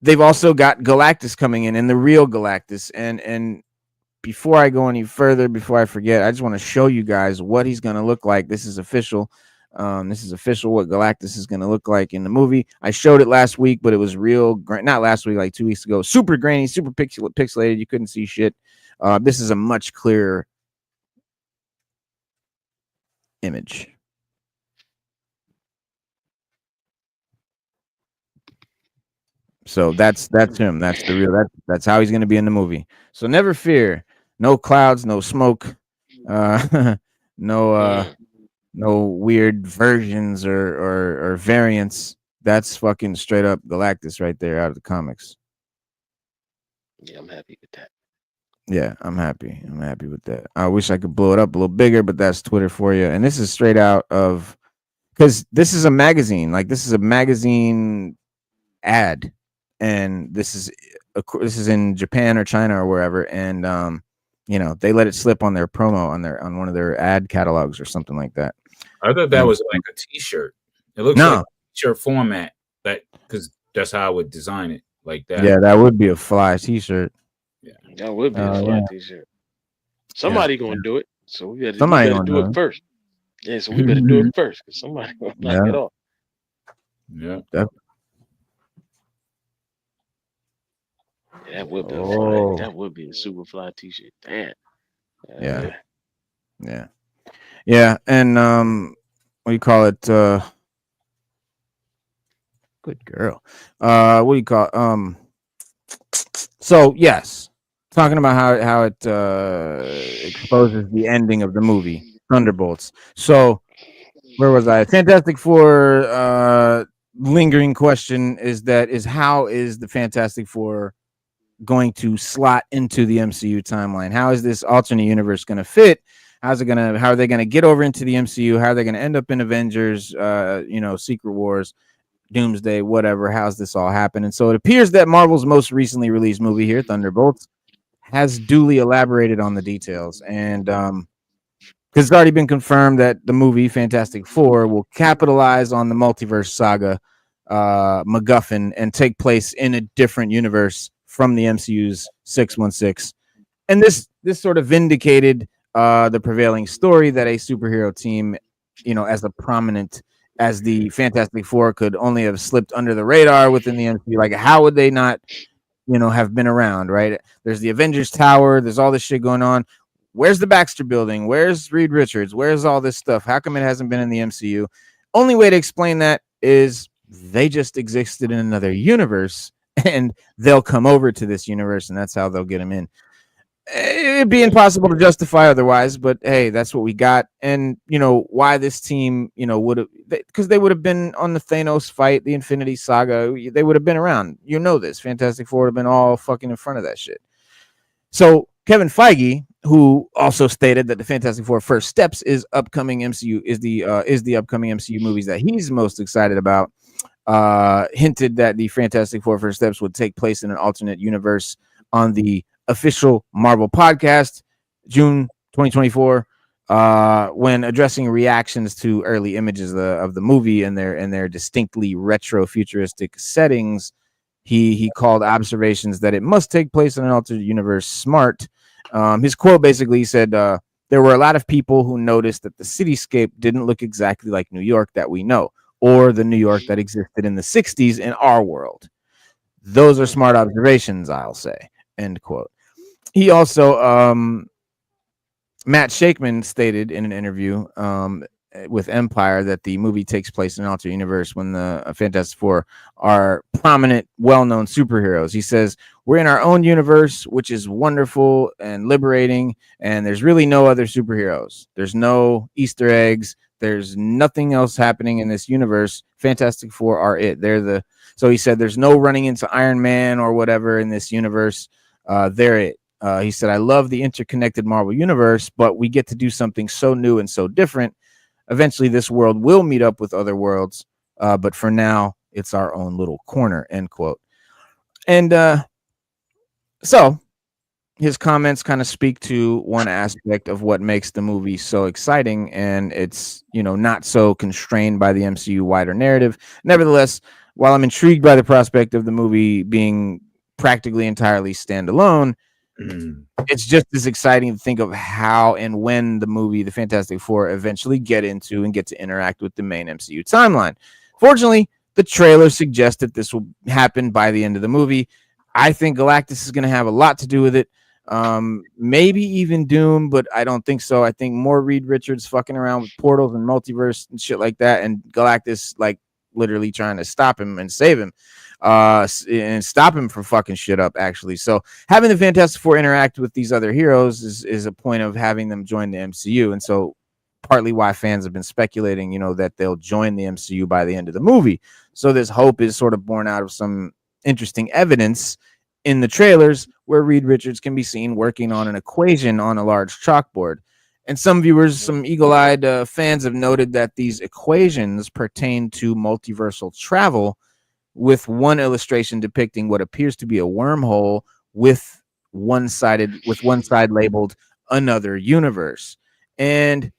They've also got Galactus coming in, and the real Galactus. And before I go any further, before I forget, I just want to show you guys what he's going to look like. This is official. This is official what Galactus is going to look like in the movie. I showed it last week, but it was real, not last week, like 2 weeks ago. Super grainy, super pixelated. You couldn't see shit. This is a much clearer image. So that's him. That's the real. That's how he's going to be in the movie. So never fear. No clouds, no smoke, no Mm. no weird versions or variants. That's fucking straight up Galactus right there out of the comics. Yeah, I'm happy with that. Yeah, I'm happy. I'm happy with that. I wish I could blow it up a little bigger, but that's Twitter for you. And this is straight out of because this is a magazine. Like this is a magazine ad, and this is in Japan or China or wherever, and they let it slip on their promo on one of their ad catalogs or something like that. I thought that And was like a T-shirt. It looks like no, a T-shirt format that because that's how I would design it like that. yeah, that would be a fly T-shirt. Yeah, That would be a Yeah, fly t-shirt. yeah. Somebody gonna do it, so we somebody better gonna do it do first. Yeah, so we better do it first because somebody gonna it. knock Yeah, it off. Yeah. Yeah, that would be a fly. Oh, That would be a super fly t-shirt. Damn. yeah, Yeah. yeah, yeah, and what do you call it? Good girl. What do you call So yes, talking about how it exposes the ending of the movie Thunderbolts. So where was I? Fantastic Four. Lingering question is how is the Fantastic Four going to slot into the MCU timeline? How is this alternate universe going to fit? How are they gonna get over into the MCU? How are they gonna end up in Avengers? Secret Wars, Doomsday, whatever. How's this all happen? And so it appears that Marvel's most recently released movie here, Thunderbolts, has duly elaborated on the details, and because it's already been confirmed that the movie Fantastic Four will capitalize on the multiverse saga MacGuffin and take place in a different universe from the MCU's 616. And this sort of vindicated the prevailing story that a superhero team, as a prominent as the Fantastic Four could only have slipped under the radar within the MCU. Like, how would they not, have been around, right? There's the Avengers Tower. There's all this shit going on. Where's the Baxter Building? Where's Reed Richards? Where's all this stuff? How come it hasn't been in the MCU? Only way to explain that is they just existed in another universe, and they'll come over to this universe, and that's how they'll get them in. It'd be impossible to justify otherwise, but hey, that's what we got. And why this team, would have, because they would have been on the Thanos fight, the Infinity Saga. They would have been around. This Fantastic Four would have been all fucking in front of that shit. So Kevin Feige, who also stated that the Fantastic Four First Steps is upcoming MCU is the upcoming MCU movies that he's most excited about, hinted that the Fantastic Four First Steps would take place in an alternate universe on the official Marvel podcast, June 2024, when addressing reactions to early images of the movie and their distinctly retro futuristic settings. He called observations that it must take place in an alternate universe smart. His quote basically said, there were a lot of people who noticed that the cityscape didn't look exactly like New York that we know, or the New York that existed in the 60s in our world. Those are smart observations, I'll say. End quote. He also, Matt Shakeman stated in an interview with Empire that the movie takes place in an alternate universe when the Fantastic Four are prominent, well-known superheroes. He says, we're in our own universe, which is wonderful and liberating, and there's really no other superheroes. There's no Easter eggs. There's nothing else happening in this universe. Fantastic Four are it. So he said there's no running into Iron Man or whatever in this universe. They're it. He said, I love the interconnected Marvel universe, but we get to do something so new and so different. Eventually, this world will meet up with other worlds, but for now, it's our own little corner, end quote. And so his comments kind of speak to one aspect of what makes the movie so exciting, and it's, not so constrained by the MCU wider narrative. Nevertheless, while I'm intrigued by the prospect of the movie being practically entirely standalone, it's just as exciting to think of how and when the Fantastic Four eventually get into and get to interact with the main MCU timeline. Fortunately, the trailer suggests that this will happen by the end of the movie. I think Galactus is going to have a lot to do with it. Maybe even Doom, but I don't think so. I think more Reed Richards fucking around with portals and multiverse and shit like that, and Galactus like literally trying to stop him and save him. and stop him from fucking shit up, actually. So having the Fantastic Four interact with these other heroes is a point of having them join the MCU. And so partly why fans have been speculating, that they'll join the MCU by the end of the movie. So this hope is sort of born out of some interesting evidence in the trailers where Reed Richards can be seen working on an equation on a large chalkboard. And some viewers, some eagle-eyed fans have noted that these equations pertain to multiversal travel, with one illustration depicting what appears to be a wormhole with one side labeled another universe. And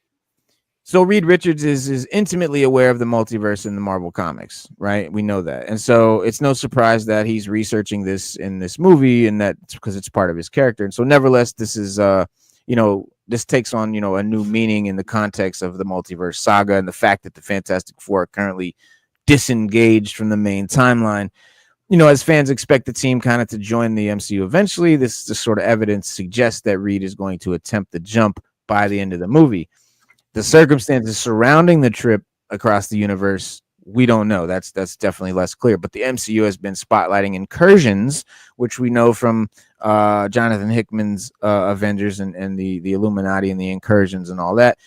so Reed Richards is intimately aware of the multiverse in the Marvel comics, right? We know that. And so it's no surprise that he's researching this in this movie, and that's because it's part of his character. And so nevertheless, this is this takes on, a new meaning in the context of the multiverse saga and the fact that the Fantastic Four are currently disengaged from the main timeline. As fans expect the team kind of to join the MCU eventually, this sort of evidence suggests that Reed is going to attempt the jump by the end of the movie. The circumstances surrounding the trip across the universe, we don't know. That's definitely less clear. But the MCU has been spotlighting incursions, which we know from Jonathan Hickman's Avengers and the Illuminati and the incursions and all that,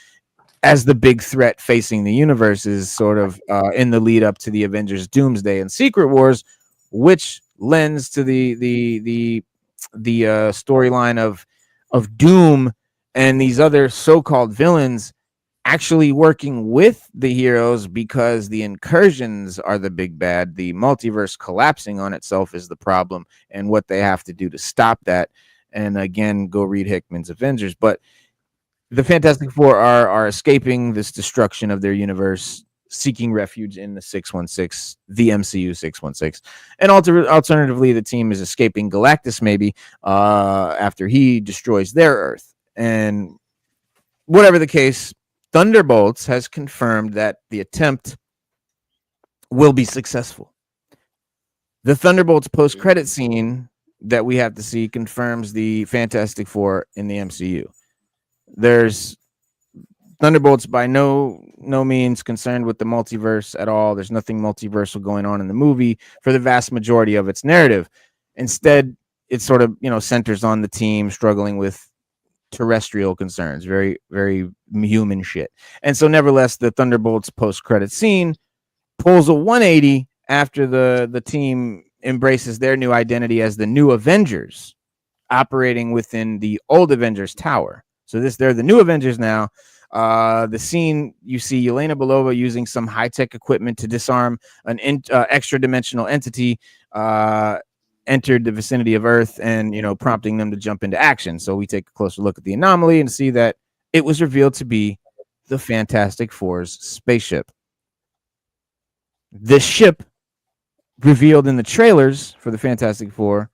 as the big threat facing the universe is sort of in the lead up to the Avengers Doomsday and Secret Wars, which lends to the storyline of Doom and these other so-called villains actually working with the heroes, because the incursions are the big bad. The multiverse collapsing on itself is the problem, and what they have to do to stop that. And again, go read Hickman's Avengers. But the Fantastic Four are escaping this destruction of their universe, seeking refuge in the 616, the MCU 616. And alternatively, the team is escaping Galactus, maybe, after he destroys their Earth. And whatever the case, Thunderbolts has confirmed that the attempt will be successful. The Thunderbolts post-credit scene that we have to see confirms the Fantastic Four in the MCU. There's Thunderbolts by no means concerned with the multiverse at all. There's nothing multiversal going on in the movie for the vast majority of its narrative. Instead, it sort of, centers on the team struggling with terrestrial concerns, very, very human shit. And so nevertheless, the Thunderbolts post-credit scene pulls a 180 after the team embraces their new identity as the new Avengers, operating within the old Avengers tower. So they're the new Avengers now. The scene, you see Yelena Belova using some high-tech equipment to disarm an extra-dimensional entity, entered the vicinity of Earth, and prompting them to jump into action. So we take a closer look at the anomaly and see that it was revealed to be the Fantastic Four's spaceship. This ship, revealed in the trailers for the Fantastic Four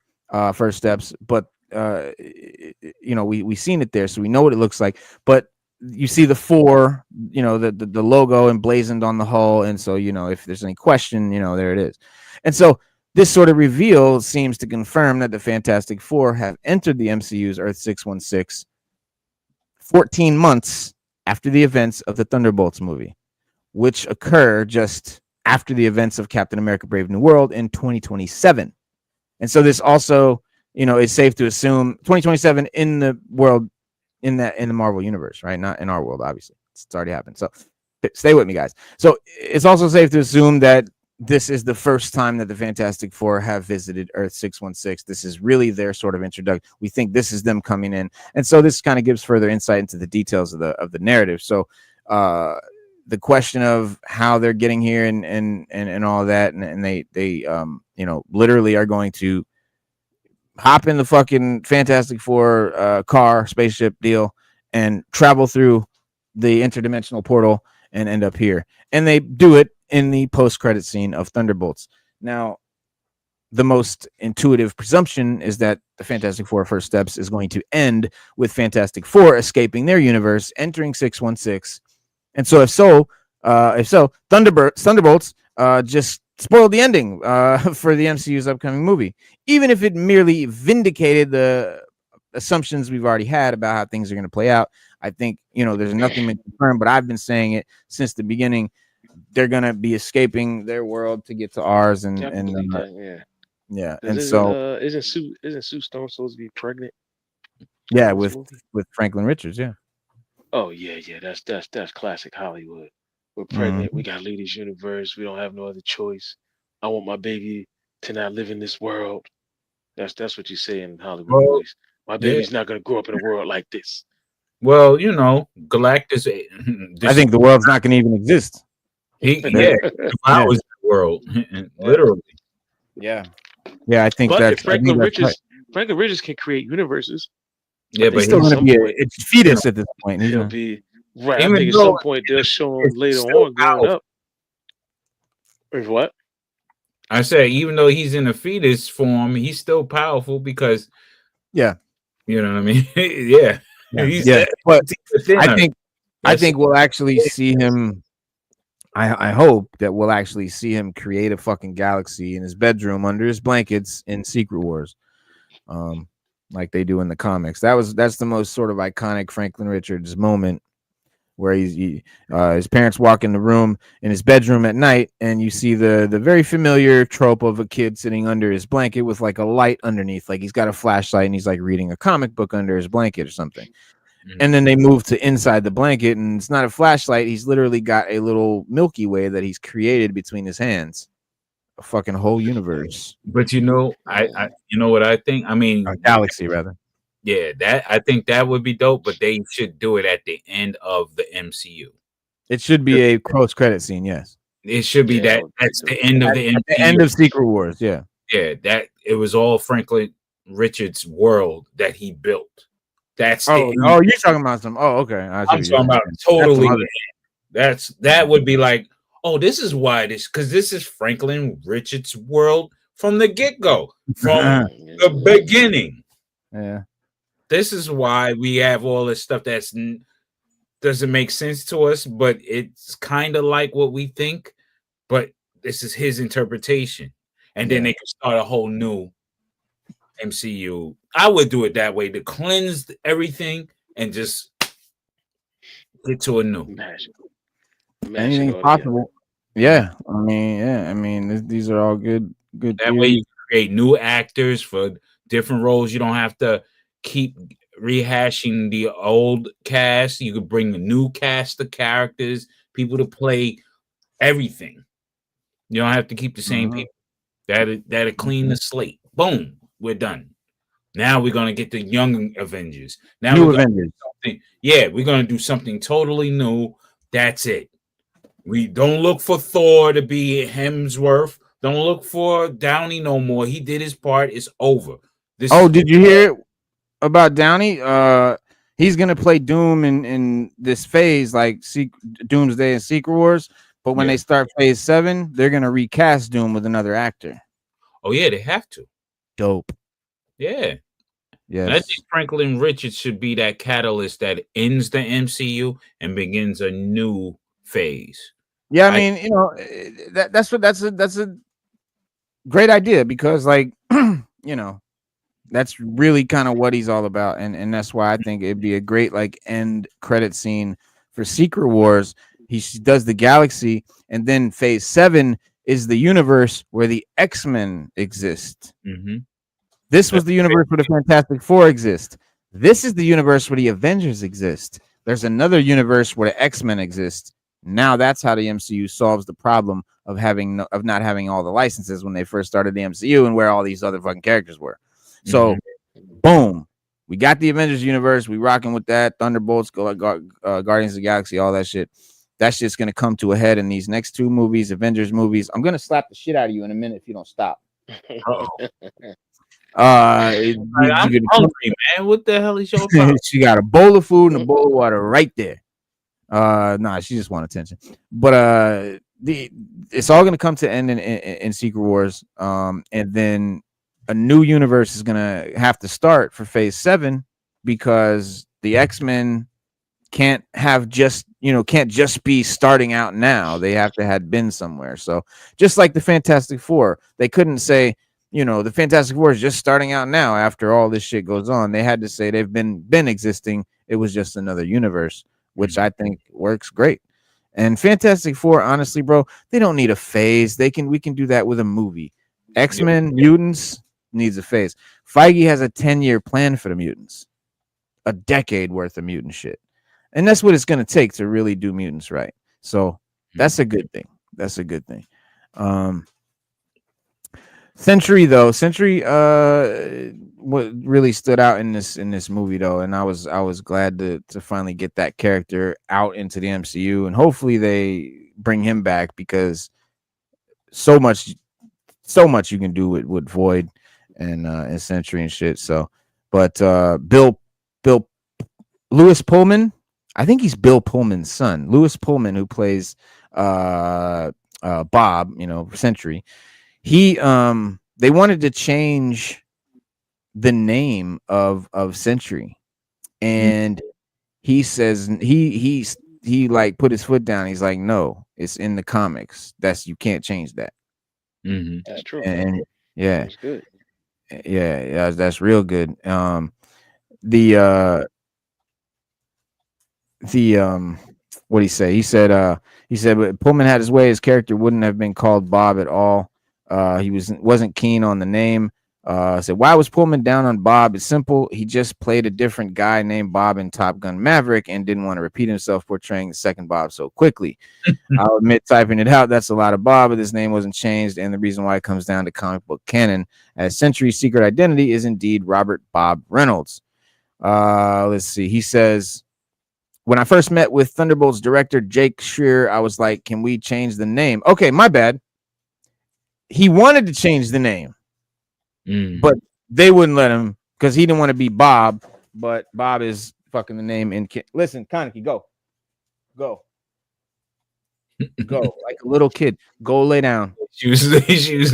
First Steps, but we seen it there, so we know what it looks like. But you see the four, the logo emblazoned on the hull, and so if there's any question, there it is. And so this sort of reveal seems to confirm that the Fantastic Four have entered the MCU's Earth 616 14 months after the events of the Thunderbolts movie, which occur just after the events of Captain America Brave New World in 2027. And so this also, is safe to assume 2027 in the world, in the Marvel universe, right? Not in our world, obviously. It's already happened. So stay with me, guys. So it's also safe to assume that this is the first time that the Fantastic Four have visited Earth 616. This is really their sort of introduction. We think this is them coming in. And so this kind of gives further insight into the details of the narrative. So the question of how they're getting here and all that, and they literally are going to hop in the fucking Fantastic Four car, spaceship deal, and travel through the interdimensional portal and end up here. And they do it in the post-credit scene of Thunderbolts. Now, the most intuitive presumption is that the Fantastic Four First Steps is going to end with Fantastic Four escaping their universe, entering 616. And so if so, Thunderbolts just spoiled the ending for the MCU's upcoming movie, even if it merely vindicated the assumptions we've already had about how things are going to play out. I think, there's nothing been confirmed, but I've been saying it since the beginning. they're gonna be escaping their world to get to ours, Yeah, I can believe that. Yeah. yeah, Because and so isn't Sue Storm supposed to be pregnant yeah, in this movie? with Franklin Richards, yeah. Oh yeah, yeah. That's classic Hollywood. We're pregnant. We Mhm. gotta leave this universe. We don't have no other choice. I want my baby to not live in this world. That's what you say in Hollywood Well, movies. My yeah. baby's not gonna grow up in a world like this. Well, Galactus I think the world's not gonna even exist. yeah, Yeah, devours the world. yeah, Literally. yeah, yeah. But if I think that's right. Franklin Richards can create universes, I Yeah, He's but think still at he, gonna some be point it's fetus at this point. He's he'll not. be right. I even think at though some point they'll show him it's later still on growing powerful. up. Or what? I say, even though he's in a fetus form, he's still powerful because Yeah, you know what I mean. Yeah, yeah, he's yeah. But within I us. think That's we'll actually see him. I hope that we'll actually see him create a fucking galaxy in his bedroom under his blankets in Secret Wars, um, like they do in the comics. That's the most sort of iconic Franklin Richards moment where his parents walk in the room in his bedroom at night, and you see the very familiar trope of a kid sitting under his blanket with like a light underneath, like he's got a flashlight and he's like reading a comic book under his blanket or something. And then they move to inside the blanket, and it's not a flashlight. He's literally got a little Milky Way that he's created between his hands, a fucking whole universe, But I you know what I think? I a mean, galaxy rather. yeah, that I think that would be dope, but they should do it at the end of the MCU. It should be a post credit scene. Yes, It should be Yeah, that that would be that's dope. the end of the at the MCU. end of Secret Wars. Yeah. Yeah, that it was all Franklin Richards' world that he built. That's the Oh, end. oh, you're talking about some. Oh, okay. I see I'm what you're talking about saying. totally. That's That would be like, oh, this is why because this is Franklin Richards' world from the get go, from the beginning. yeah. This is why we have all this stuff that's doesn't make sense to us, but it's kind of like what we think. But this is his interpretation, and then they can start a whole new MCU. I would do it that way to cleanse everything and just get to a new. Anything's possible. Yeah, I mean, these are all good. That way, you can create new actors for different roles. You don't have to keep rehashing the old cast. You could bring a new cast of characters, people to play everything. You don't have to keep the same people. That'll clean the slate. Boom, we're done. Now we're gonna get the young Avengers. Now New we're Avengers. we're gonna do something totally new. That's it. We don't look for Thor to be Hemsworth. Don't look for Downey no more. He did his part. It's over. Did you hear about Downey? He's gonna play Doom in this phase, like Doomsday and Secret Wars. But when they start phase 7, they're gonna recast Doom with another actor. Oh yeah, they have to. Dope. Yeah. Yes. And I think Franklin Richards should be that catalyst that ends the MCU and begins a new phase. Yeah, I mean, that's a great idea because, like, that's really kind of what he's all about, and that's why I think it'd be a great like end credit scene for Secret Wars. He does the galaxy, and then phase 7 is the universe where the X-Men exist. Mm-hmm. This was the universe where the Fantastic Four exist. This is the universe where the Avengers exist. There's another universe where the X-Men exist. Now that's how the MCU solves the problem of not having all the licenses when they first started the MCU and where all these other fucking characters were. So, boom, we got the Avengers universe. We rocking with that. Thunderbolts, Guardians of the Galaxy, all that shit. That shit's gonna come to a head in these next 2 movies, Avengers movies. I'm gonna slap the shit out of you in a minute if you don't stop. I'm hungry, man. What the hell is your problem? She got a bowl of food and a bowl of water right there. Nah, she just want attention. But it's all gonna come to end in Secret Wars. And then a new universe is gonna have to start for phase 7 because the X-Men can't just be starting out now. They have to have been somewhere. So just like the Fantastic Four, they couldn't say, the Fantastic Four is just starting out now after all this shit goes on. They had to say they've been existing. It was just another universe, which I think works great. And Fantastic Four, honestly, bro, they don't need a phase. We can do that with a movie. X-Men mutants needs a phase. Feige has a 10-year plan for the mutants, a decade worth of mutant shit, and that's what it's going to take to really do mutants right. So that's a good thing. That's a good thing. Sentry though, what really stood out in this movie though, and I was glad to finally get that character out into the MCU, and hopefully they bring him back, because so much you can do with Void and Sentry and shit. So, but Bill Lewis Pullman, I think he's Bill Pullman's son, Lewis Pullman, who plays Bob, Sentry. He they wanted to change the name of Sentry, and he says he like put his foot down. He's like, no, it's in the comics. You can't change that. That's true. And yeah, That's good. Yeah, that's real good. The what he say? He said but Pullman had his way. His character wouldn't have been called Bob at all. He wasn't keen on the name. Said, why was Pullman down on Bob? It's simple. He just played a different guy named Bob in Top Gun Maverick and didn't want to repeat himself portraying the second Bob so quickly. I'll admit, typing it out, that's a lot of Bob, but his name wasn't changed, and the reason why it comes down to comic book canon, as Sentry's secret identity is indeed Robert Bob Reynolds. Let's see. He says, when I first met with Thunderbolts director Jake Shearer, I was like, can we change the name? Okay, my bad. He wanted to change the name, but they wouldn't let him because he didn't want to be Bob, but Bob is fucking the name. Listen, Kaneki, go like a little kid. Go lay down. She was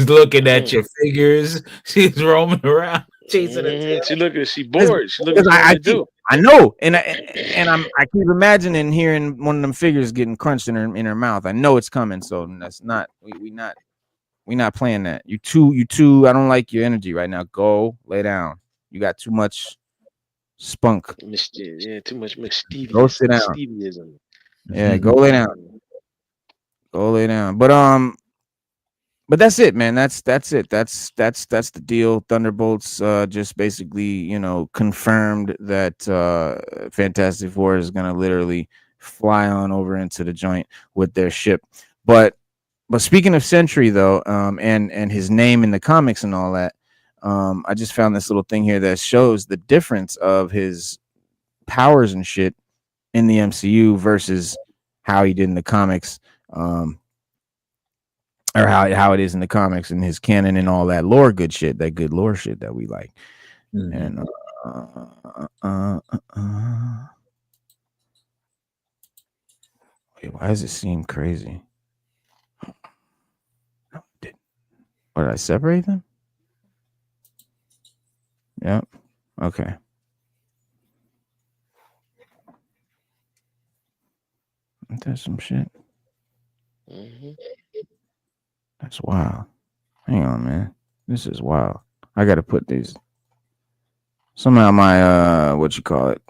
looking at your figures. She's roaming around chasing it. She bored. She looking I know, and I keep imagining hearing one of them figures getting crunched in her mouth. I know it's coming, so that's not we not playing that. You two. I don't like your energy right now. Go lay down. You got too much spunk. Yeah, too much mischievous. Go sit down. Yeah, go lay down. Go lay down. But that's it, man. That's it. That's the deal. Thunderbolts just basically, confirmed that Fantastic Four is gonna literally fly on over into the joint with their ship. But speaking of Sentry though, and his name in the comics and all that, I just found this little thing here that shows the difference of his powers and shit in the MCU versus how he did in the comics. Or how it is in the comics and his canon and all that lore good shit, that good lore shit that we like. And wait, why does it seem crazy? Did I separate them? Yep. Okay. Isn't that some shit? That's wild. Hang on, man. This is wild. I gotta put these. Somehow my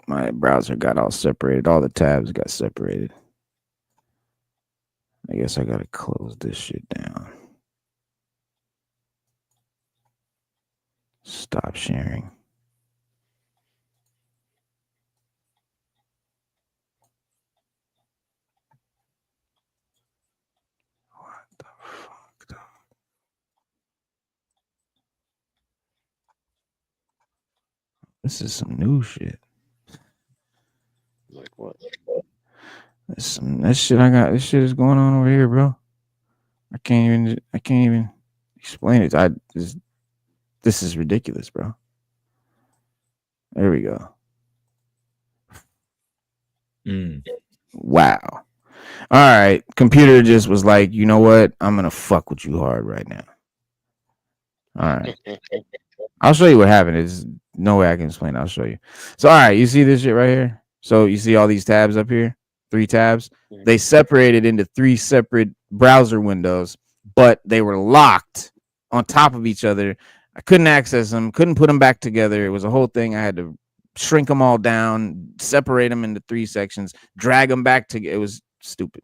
my browser got all separated. All the tabs got separated. I guess I gotta close this shit down. Stop sharing. What the fuck, dog? This is some new shit. Like what? That shit I got. This shit is going on over here, bro. I can't even explain it. This is ridiculous, bro. There we go. Wow. All right. Computer just was like, you know what? I'm gonna fuck with you hard right now. All right. I'll show you what happened. There's no way I can explain it. I'll show you. So, all right, you see this shit right here? So you see all these tabs up here? 3 tabs. They separated into 3 separate browser windows, but they were locked on top of each other. I couldn't access them, couldn't put them back together. It was a whole thing. I had to shrink them all down, separate them into 3 sections, drag them back together. It was stupid.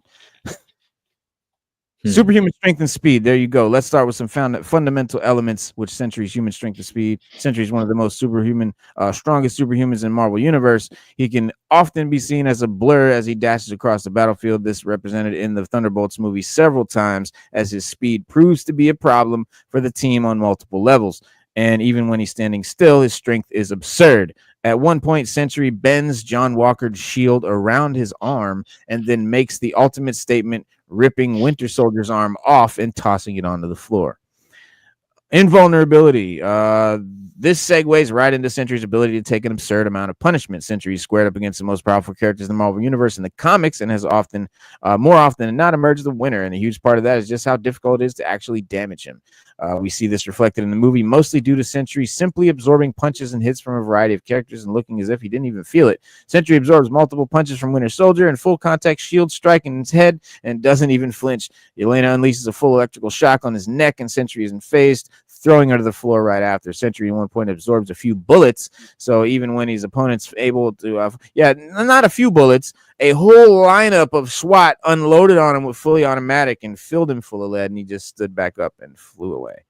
Superhuman strength and speed. There you go. Let's start with some fundamental elements, which Sentry's human strength and speed. Sentry is one of the most strongest superhumans in Marvel Universe. He can often be seen as a blur as he dashes across the battlefield. This represented in the Thunderbolts movie several times, as his speed proves to be a problem for the team on multiple levels. And even when he's standing still, his strength is absurd. At one point, Sentry bends John Walker's shield around his arm and then makes the ultimate statement, ripping Winter Soldier's arm off and tossing it onto the floor. Invulnerability. This segues right into Sentry's ability to take an absurd amount of punishment. Sentry is squared up against the most powerful characters in the Marvel Universe in the comics and has more often than not, emerged the winner. And a huge part of that is just how difficult it is to actually damage him. We see this reflected in the movie, mostly due to Sentry simply absorbing punches and hits from a variety of characters and looking as if he didn't even feel it. Sentry absorbs multiple punches from Winter Soldier and full contact shield strike in his head and doesn't even flinch. Yelena unleashes a full electrical shock on his neck and Sentry isn't phased, throwing her to the floor right after. Sentry at one point absorbs a few bullets, so even when his opponent's able to, not a few bullets, a whole lineup of SWAT unloaded on him with fully automatic and filled him full of lead, and he just stood back up and flew away.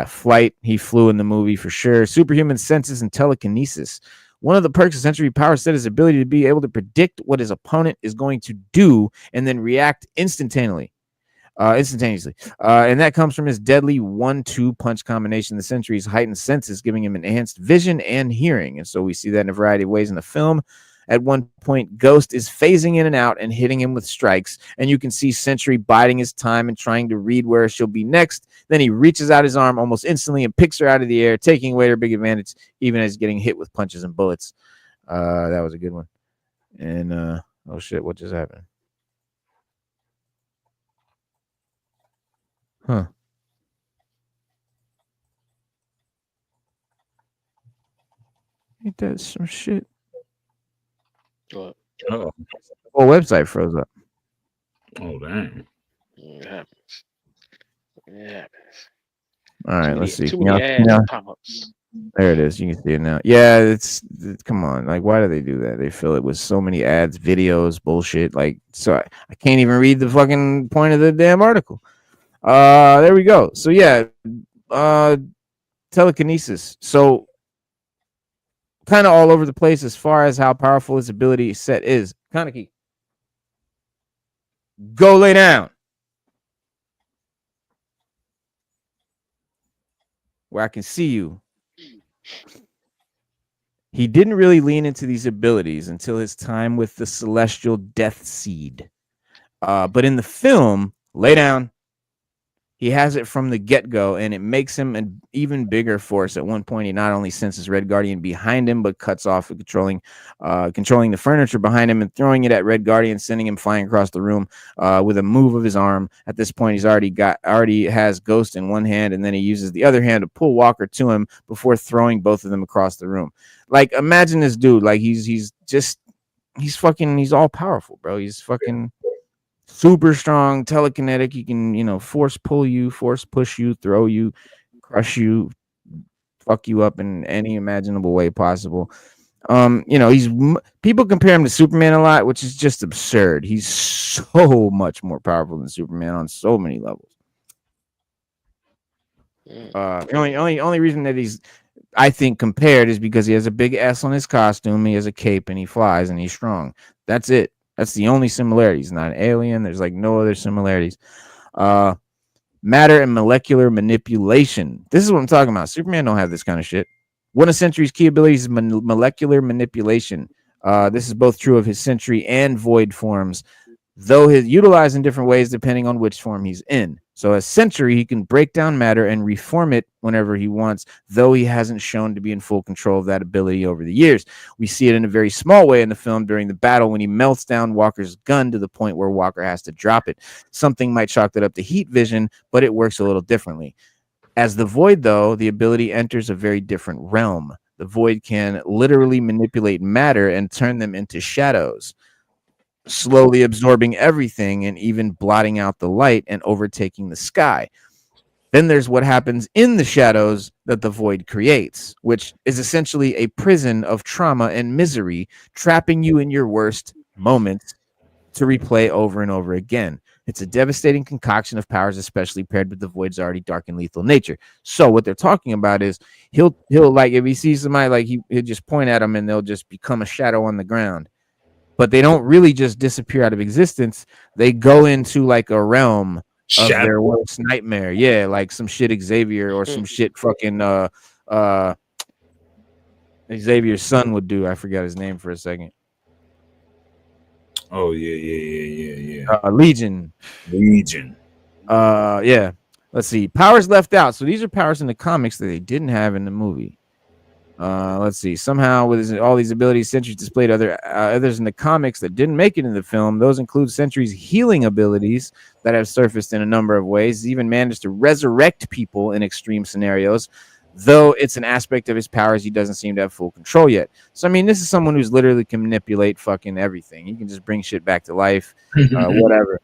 Flight. He flew in the movie for sure. Superhuman senses and telekinesis. One of the perks of Sentry power set is his ability to be able to predict what his opponent is going to do and then react instantaneously. And that comes from his deadly 1-2 punch combination. The Sentry's heightened senses, giving him enhanced vision and hearing. And so we see that in a variety of ways in the film. At one point, Ghost is phasing in and out and hitting him with strikes, and you can see Sentry biding his time and trying to read where she'll be next. Then he reaches out his arm almost instantly and picks her out of the air, taking away her big advantage, even as getting hit with punches and bullets. That was a good one. And oh shit, what just happened? Huh. Ain't that some shit? What? Oh, The whole website froze up. oh, dang. It happens. It happens. All right, let's see. Too many ads pop-ups. There it is. You can see it now. Yeah, it's come on. Like, why do they do that? They fill it with so many ads, videos, bullshit. Like, so I can't even read the fucking point of the damn article. There we go. So yeah, telekinesis. So kind of all over the place as far as how powerful his ability set is. Kaneki, go lay down. Where I can see you. He didn't really lean into these abilities until his time with the Celestial Death Seed. But in the film, lay down, he has it from the get-go, and it makes him an even bigger force. At one point, he not only senses Red Guardian behind him, but cuts off controlling the furniture behind him and throwing it at Red Guardian, sending him flying across the room with a move of his arm. At this point, he's already has Ghost in one hand, and then he uses the other hand to pull Walker to him before throwing both of them across the room. Like, imagine this dude. Like, he's all powerful, bro. He's fucking super strong, telekinetic. He can, force pull you, force push you, throw you, crush you, fuck you up in any imaginable way possible. People compare him to Superman a lot, which is just absurd. He's so much more powerful than Superman on so many levels. The only reason that he's, I think, compared is because he has a big S on his costume, he has a cape, and he flies, and he's strong. That's it. That's the only similarity. He's not an alien. There's like no other similarities. Matter and molecular manipulation. This is what I'm talking about. Superman don't have this kind of shit. One of Sentry's key abilities is molecular manipulation. This is both true of his Sentry and Void forms, though he's utilized in different ways depending on which form he's in. So as Sentry, he can break down matter and reform it whenever he wants, though he hasn't shown to be in full control of that ability over the years. We see it in a very small way in the film during the battle when he melts down Walker's gun to the point where Walker has to drop it. Something might chalk that up to heat vision, but it works a little differently. As the Void, though, the ability enters a very different realm. The Void can literally manipulate matter and turn them into shadows, slowly absorbing everything and even blotting out the light and overtaking the sky. Then there's what happens in the shadows that the Void creates, which is essentially a prison of trauma and misery, trapping you in your worst moments to replay over and over again. It's a devastating concoction of powers, especially paired with the Void's already dark and lethal nature. So what they're talking about is he'll like, if he sees somebody, like he'll just point at them and they'll just become a shadow on the ground. But they don't really just disappear out of existence. They go into like a realm of their worst nightmare. Yeah, like some shit Xavier or some shit fucking Xavier's son would do. I forgot his name for a second. Oh yeah. Legion. Yeah. Let's see. Powers left out. So these are powers in the comics that they didn't have in the movie. Let's see. Somehow, with all these abilities, Sentry displayed others in the comics that didn't make it in the film. Those include Sentry's healing abilities that have surfaced in a number of ways. He's even managed to resurrect people in extreme scenarios, though it's an aspect of his powers he doesn't seem to have full control yet. So, I mean, this is someone who's literally can manipulate fucking everything. He can just bring shit back to life, whatever.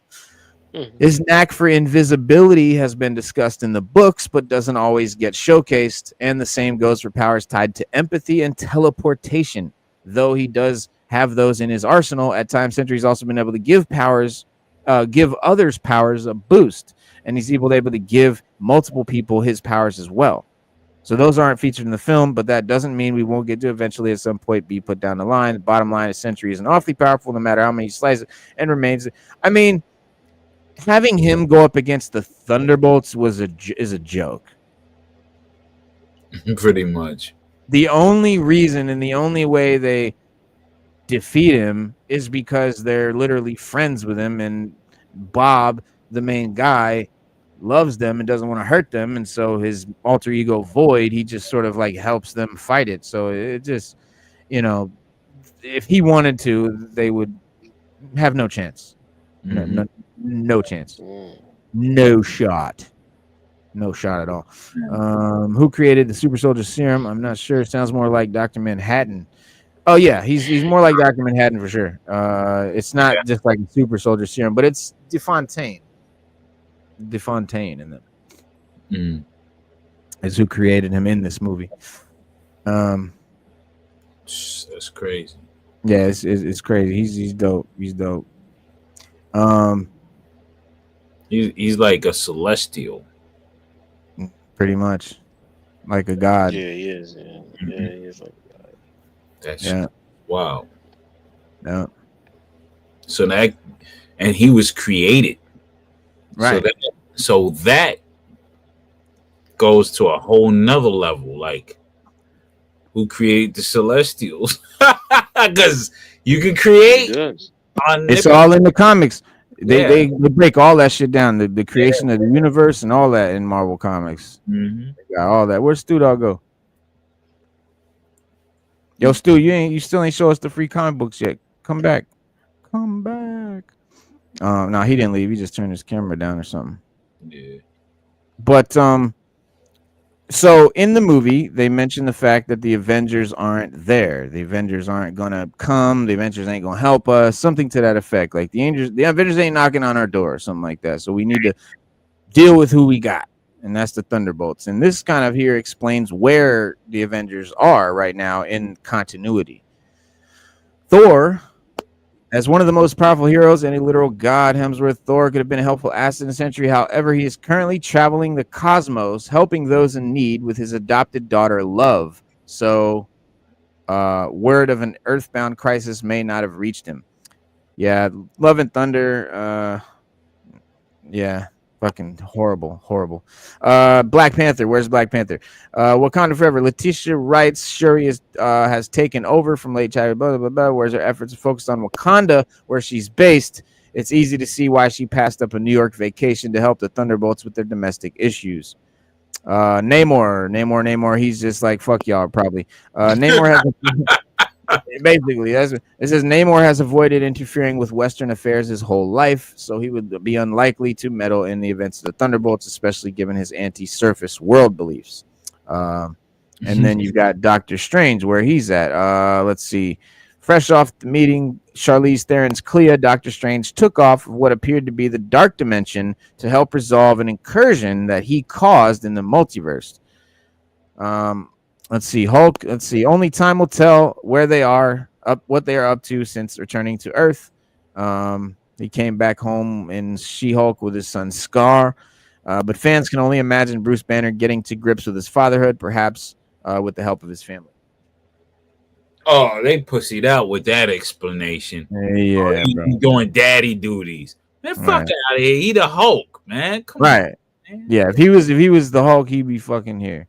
His knack for invisibility has been discussed in the books, but doesn't always get showcased. And the same goes for powers tied to empathy and teleportation. Though he does have those in his arsenal, at times Sentry's also been able to give others powers a boost. And he's able to give multiple people his powers as well. So those aren't featured in the film, but that doesn't mean we won't get to eventually at some point be put down the line. The bottom line is Sentry isn't awfully powerful no matter how many slices and remains. I mean, having him go up against the Thunderbolts is a joke. Pretty much. The only reason and the only way they defeat him is because they're literally friends with him, and Bob, the main guy, loves them and doesn't want to hurt them, and so his alter ego Void, he just sort of like helps them fight it. So it just, if he wanted to, they would have no chance. No chance. No shot at all. Who created the super soldier serum? I'm not sure. Sounds more like Dr. Manhattan. Oh yeah, he's more like Dr. Manhattan for sure. It's not just like a super soldier serum, but it's DeFontaine in them. Is who created him in this movie. That's crazy. Yeah, it's crazy. He's dope. He's dope. He's like a celestial. Pretty much. Like a god. Yeah, he is. Yeah, he is like a god. That's wow. Yeah. So that, and he was created. Right. So that goes to a whole nother level. Like, who created the Celestials? Because you can create. It's all in the comics. They break all that shit down. The creation of the universe and all that in Marvel Comics. They got all that. Where's Stu Dog go? Yo, Stu, you still ain't show us the free comic books yet. Come back. No, he didn't leave. He just turned his camera down or something. Yeah. But so in the movie, they mention the fact that the Avengers aren't there. The Avengers aren't gonna come. The Avengers ain't gonna help us. Something to that effect. Like the Avengers ain't knocking on our door, or something like that. So we need to deal with who we got, and that's the Thunderbolts. And this kind of here explains where the Avengers are right now in continuity. Thor, as one of the most powerful heroes and a literal god, Hemsworth Thor could have been a helpful asset in the Sentry. However, he is currently traveling the cosmos, helping those in need with his adopted daughter, Love. So, word of an earthbound crisis may not have reached him. Yeah, Love and Thunder. Yeah, fucking horrible. Black Panther. Where's Black Panther? Wakanda Forever. Letitia writes Shuri has taken over from late childhood. Blah, blah, blah, blah. Whereas her efforts are focused on Wakanda, where she's based. It's easy to see why she passed up a New York vacation to help the Thunderbolts with their domestic issues. Namor. He's just like, fuck y'all, probably. Namor has basically, it says Namor has avoided interfering with Western affairs his whole life, so he would be unlikely to meddle in the events of the Thunderbolts, especially given his anti-surface world beliefs. And then you've got Doctor Strange, where he's at. Let's see. Fresh off the meeting, Charlize Theron's Clea, Doctor Strange took off of what appeared to be the Dark Dimension to help resolve an incursion that he caused in the multiverse. Let's see, Hulk. Let's see. Only time will tell where they are, what they are up to since returning to Earth. He came back home in She-Hulk with his son Scar. But fans can only imagine Bruce Banner getting to grips with his fatherhood, perhaps with the help of his family. Oh, they pussied out with that explanation. Yeah, He bro. doing daddy duties. Man, fuck Right. out of here. He the Hulk, man. Come Right. on, man. Yeah, if he was the Hulk, he'd be fucking here.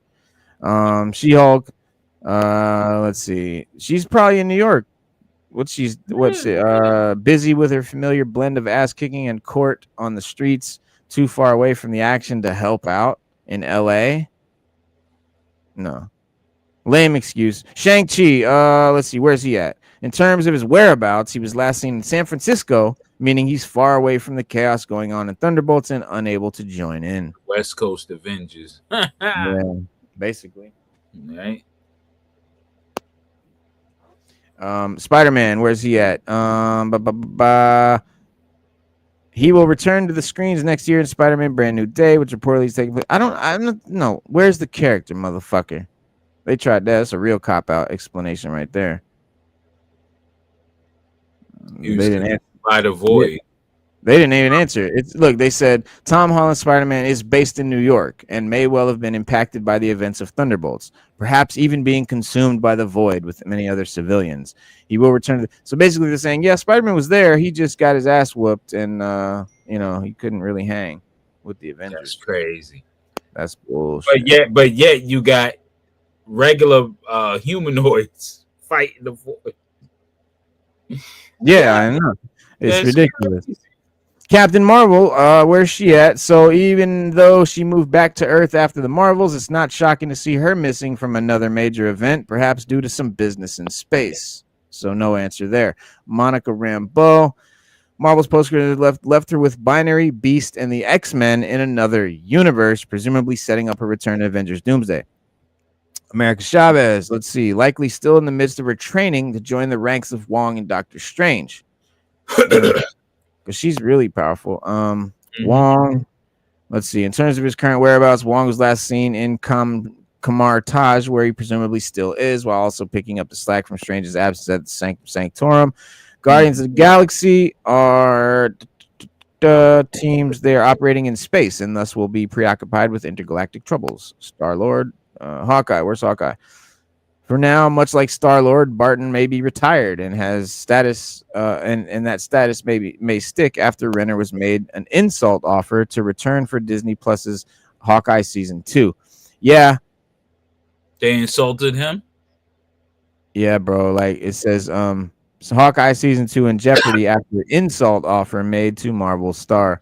She-Hulk. Let's see. She's probably in New York. What's it? Busy with her familiar blend of ass kicking and court on the streets, too far away from the action to help out in LA. No. Lame excuse. Shang-Chi, let's see, where's he at? In terms of his whereabouts, he was last seen in San Francisco, meaning he's far away from the chaos going on in Thunderbolts and unable to join in. West Coast Avengers. Yeah, basically. Right? Spider-Man, where's he at? He will return to the screens next year in Spider-Man Brand New Day, which reportedly is taking place. No. Where's the character, motherfucker? They tried that. That's a real cop-out explanation right there. They didn't answer. By the Void. They didn't even answer. Look, they said Tom Holland's Spider-Man is based in New York and may well have been impacted by the events of Thunderbolts, perhaps even being consumed by the Void with many other civilians. He will return. So basically, they're saying, yeah, Spider-Man was there. He just got his ass whooped, and he couldn't really hang with the Avengers. That's crazy. That's bullshit. But yet, you got regular humanoids fighting the Void. Yeah, I know. It's That's ridiculous. crazy. Captain Marvel, where's she at? So even though she moved back to Earth after the Marvels, it's not shocking to see her missing from another major event, perhaps due to some business in space. So no answer there. Monica Rambeau, Marvel's post-credits left her with Binary, Beast, and the X-Men in another universe, presumably setting up her return to Avengers Doomsday. America Chavez, let's see, likely still in the midst of her training to join the ranks of Wong and Doctor Strange. Because she's really powerful. Wong, let's see. In terms of his current whereabouts, Wong was last seen in Kamar Taj, where he presumably still is, while also picking up the slack from Strange's absence at the Sanctorum. Guardians of the Galaxy are teams. They are operating in space and thus will be preoccupied with intergalactic troubles. Star-Lord, Hawkeye. Where's Hawkeye? For now, much like Star-Lord, Barton may be retired and has status, and that status may stick after Renner was made an insult offer to return for Disney Plus's Hawkeye season 2. Yeah, They insulted him. yeah, bro. Like it says, so Hawkeye season 2 in jeopardy after insult offer made to Marvel star.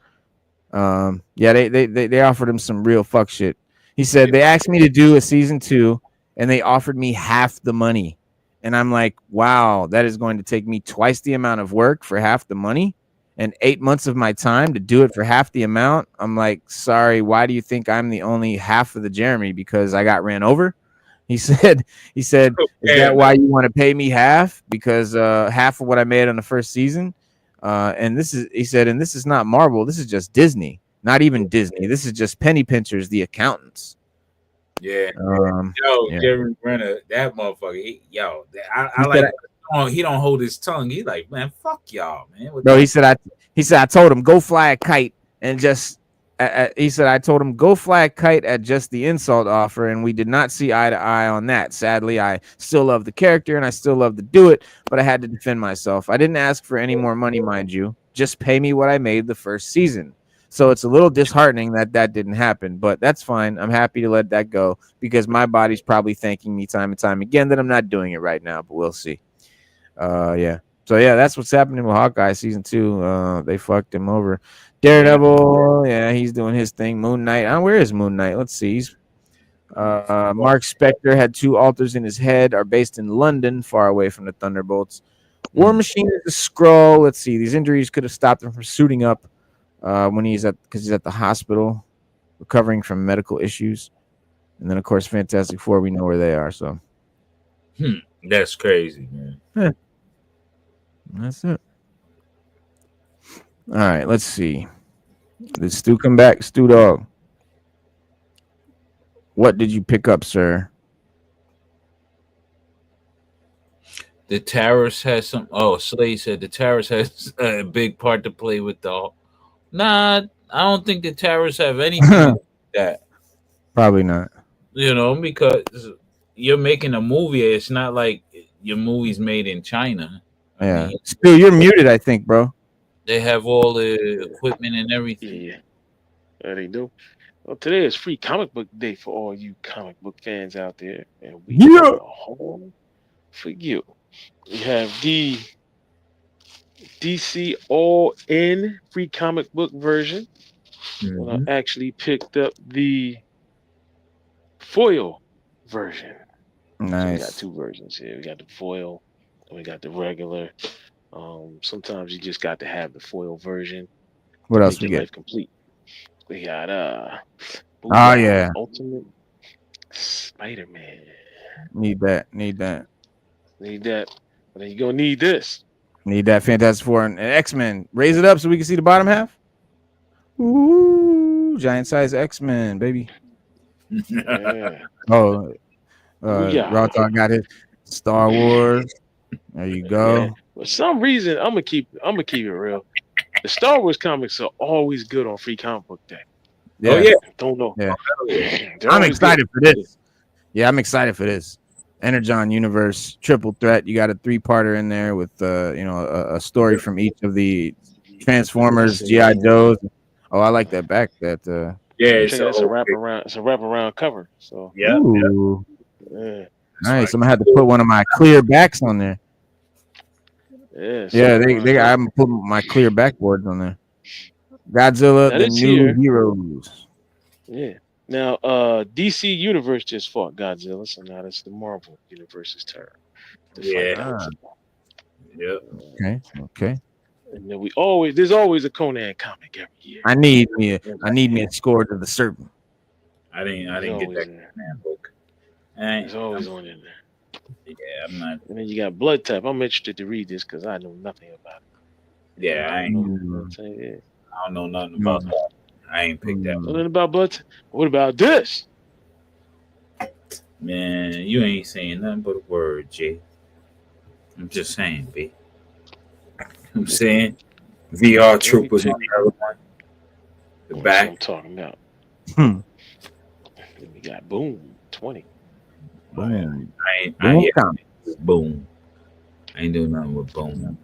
Yeah, they offered him some real fuck shit. He said they asked me to do a season 2. And they offered me half the money. And I'm like, wow, that is going to take me twice the amount of work for half the money and 8 months of my time to do it for half the amount. I'm like, sorry, why do you think I'm the only half of the Jeremy? Because I got ran over? He said, is that why you want to pay me half? Because half of what I made on the first season. He said, and this is not Marvel. This is just Disney. Not even Disney. This is just penny pinchers, the accountants. Yeah. Yeah. Jeremy Renner, that motherfucker. I like he don't hold his tongue. He like, man, fuck y'all, man. No, he said I told him go fly a kite and just he said I told him go fly a kite at just the insult offer, and we did not see eye to eye on that. Sadly, I still love the character and I still love to do it, but I had to defend myself. I didn't ask for any more money, mind you. Just pay me what I made the first season. So it's a little disheartening that didn't happen, but that's fine. I'm happy to let that go because my body's probably thanking me time and time again that I'm not doing it right now, but we'll see. Yeah. So yeah, that's what's happening with Hawkeye season 2. They fucked him over. Daredevil, yeah, he's doing his thing. Moon Knight. Where is Moon Knight? Let's see. He's Mark Spector had 2 alters in his head, are based in London, far away from the Thunderbolts. War Machine is a Skrull. Let's see. These injuries could have stopped him from suiting up. When he's at the hospital recovering from medical issues. And then of course Fantastic Four, we know where they are. So that's crazy, man. Yeah. That's it. All right, let's see. Did Stu come back? Stu Dog. What did you pick up, sir? the terrorist has some. Oh, Slade said the terrorist has a big part to play with the. Nah, I don't think the terrorists have anything to do with that. Probably not. You know, because you're making a movie. It's not like your movie's made in China. I Yeah. mean, Still, you're muted, I think, bro. they have all the equipment and everything. Yeah, they do. Well, today is Free Comic Book Day for all you comic book fans out there, and we got Yeah. a whole for you. We have the DC All In Free Comic Book version. And I Mhm. actually picked up the foil version. So we got Nice. two versions here. We got the foil and we got the regular. Sometimes you just got to have the foil version What to else make we your get? life complete. We got Oh Booyah yeah. Ultimate Spider-Man. Need that. Need that. Need that. But then you're gonna need this. Need that Fantastic Four and X-Men. Raise it up so we can see the bottom half. Ooh, giant size X-Men, baby. Yeah. Oh, Booyah. Raw Talk got it. Star Wars. There you Yeah. go. For some reason, I'm gonna keep it real. The Star Wars comics are always good on Free Comic Book Day. Oh Yeah. yeah, Don't know. Yeah. They're I'm always good. excited for this. Yeah, I'm excited for this. Energon Universe Triple Threat. You got a 3-parter in there with a story from each of the Transformers, GI Joes. Oh, I like that back. That yeah. I'm It's checking. a It's a whole wraparound. It's a wraparound cover. So yeah. ooh, yeah, nice. I'm gonna have to put one of my clear backs on there. yeah. It's a Yeah, wraparound cover. I'm putting my clear backboards on there. Godzilla, Now the this new here, heroes. yeah. Now, DC Universe just fought Godzilla, so now it's the Marvel Universe's turn to fight Yeah, Ah, Godzilla. yeah. okay. And then there's always a Conan comic every year. I need me Every a Scourge of the Serpent. I There's didn't get always that there. man book. There's always one in there. Yeah, I'm not. And then you got Blood Type. I'm interested to read this because I know nothing about it. Yeah, I I don't ain't. know. Mm, I don't know nothing about mm, that. I ain't picked that. mm. Nothing about Blood Type. What about this? Man, you ain't saying nothing but a word, Jay. I'm just saying, B. I'm saying VR Let me troopers on pick. the other one. The That's what back. I'm talking about. Hmm. Then we got Boom 20. Boom. I Boom. yeah, Comic. boom. I ain't doing nothing with boom.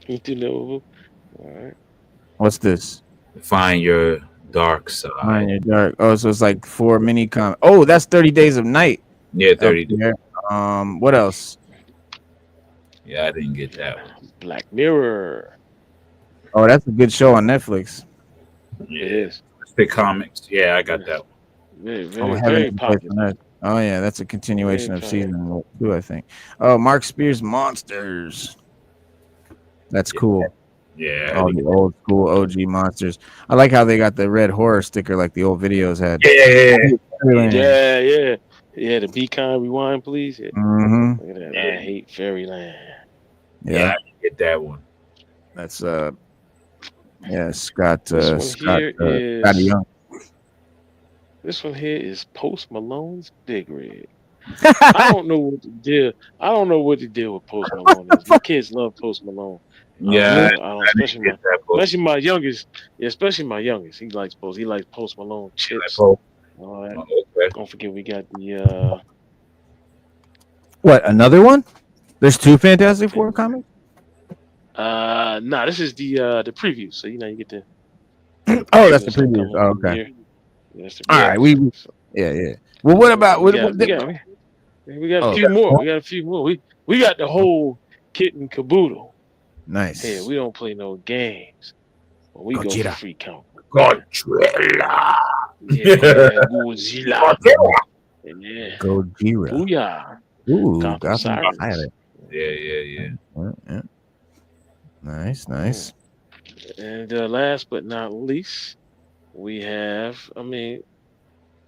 You know, all right. What's this? Find your dark side. Behind your dark. Oh, so it's like 4 mini comic. Oh, that's 30 Days of Night Yeah, up 30. there. What else? Yeah, I didn't get that one. Black Mirror. Oh, that's a good show on Netflix. Yeah. It is. The comics. Yeah, I got that one. Very, Oh, very, Heaven very is a Place on popular. Earth. Oh yeah, that's a continuation Very of popular. season 2, I think. Oh, Mark Spears Monsters. That's cool. Yeah. All the old school OG monsters. I like how they got the red horror sticker like the old videos had. Yeah. Yeah. Yeah, the Be Kind Rewind, please. Yeah. Mm-hmm. Look at that. I hate Fairyland. Yeah, Yeah. I didn't get that one. That's Scott This one Scott here Scotty is Young. this one here is Post Malone's Big Rig. I don't know what the deal. I don't know what the deal with Post Malone is. My kids love Post Malone. Yeah, I don't, I didn't get that book. especially my youngest. Yeah, especially my youngest. He likes Post Malone chips. Oh, and all that. okay. Don't forget we got the What, another one? There's 2 Fantastic Four comics? nah, this is the preview. So you get the Oh, that's the stuff previews. coming Oh, in okay. here. Yeah, that's the All right, previews. So yeah. Well, what about we got a Oh, few more. We got a few more. We got the whole kit and caboodle. nice. Hey, we don't play no games. But we go for Gojira. free count. Godzilla. Yeah, Godzilla. Yeah. Gojira. Booyah. Ooh, Gotham Gotham Sirens. Pilot. Yeah. Yeah. Nice. And last but not least, we have,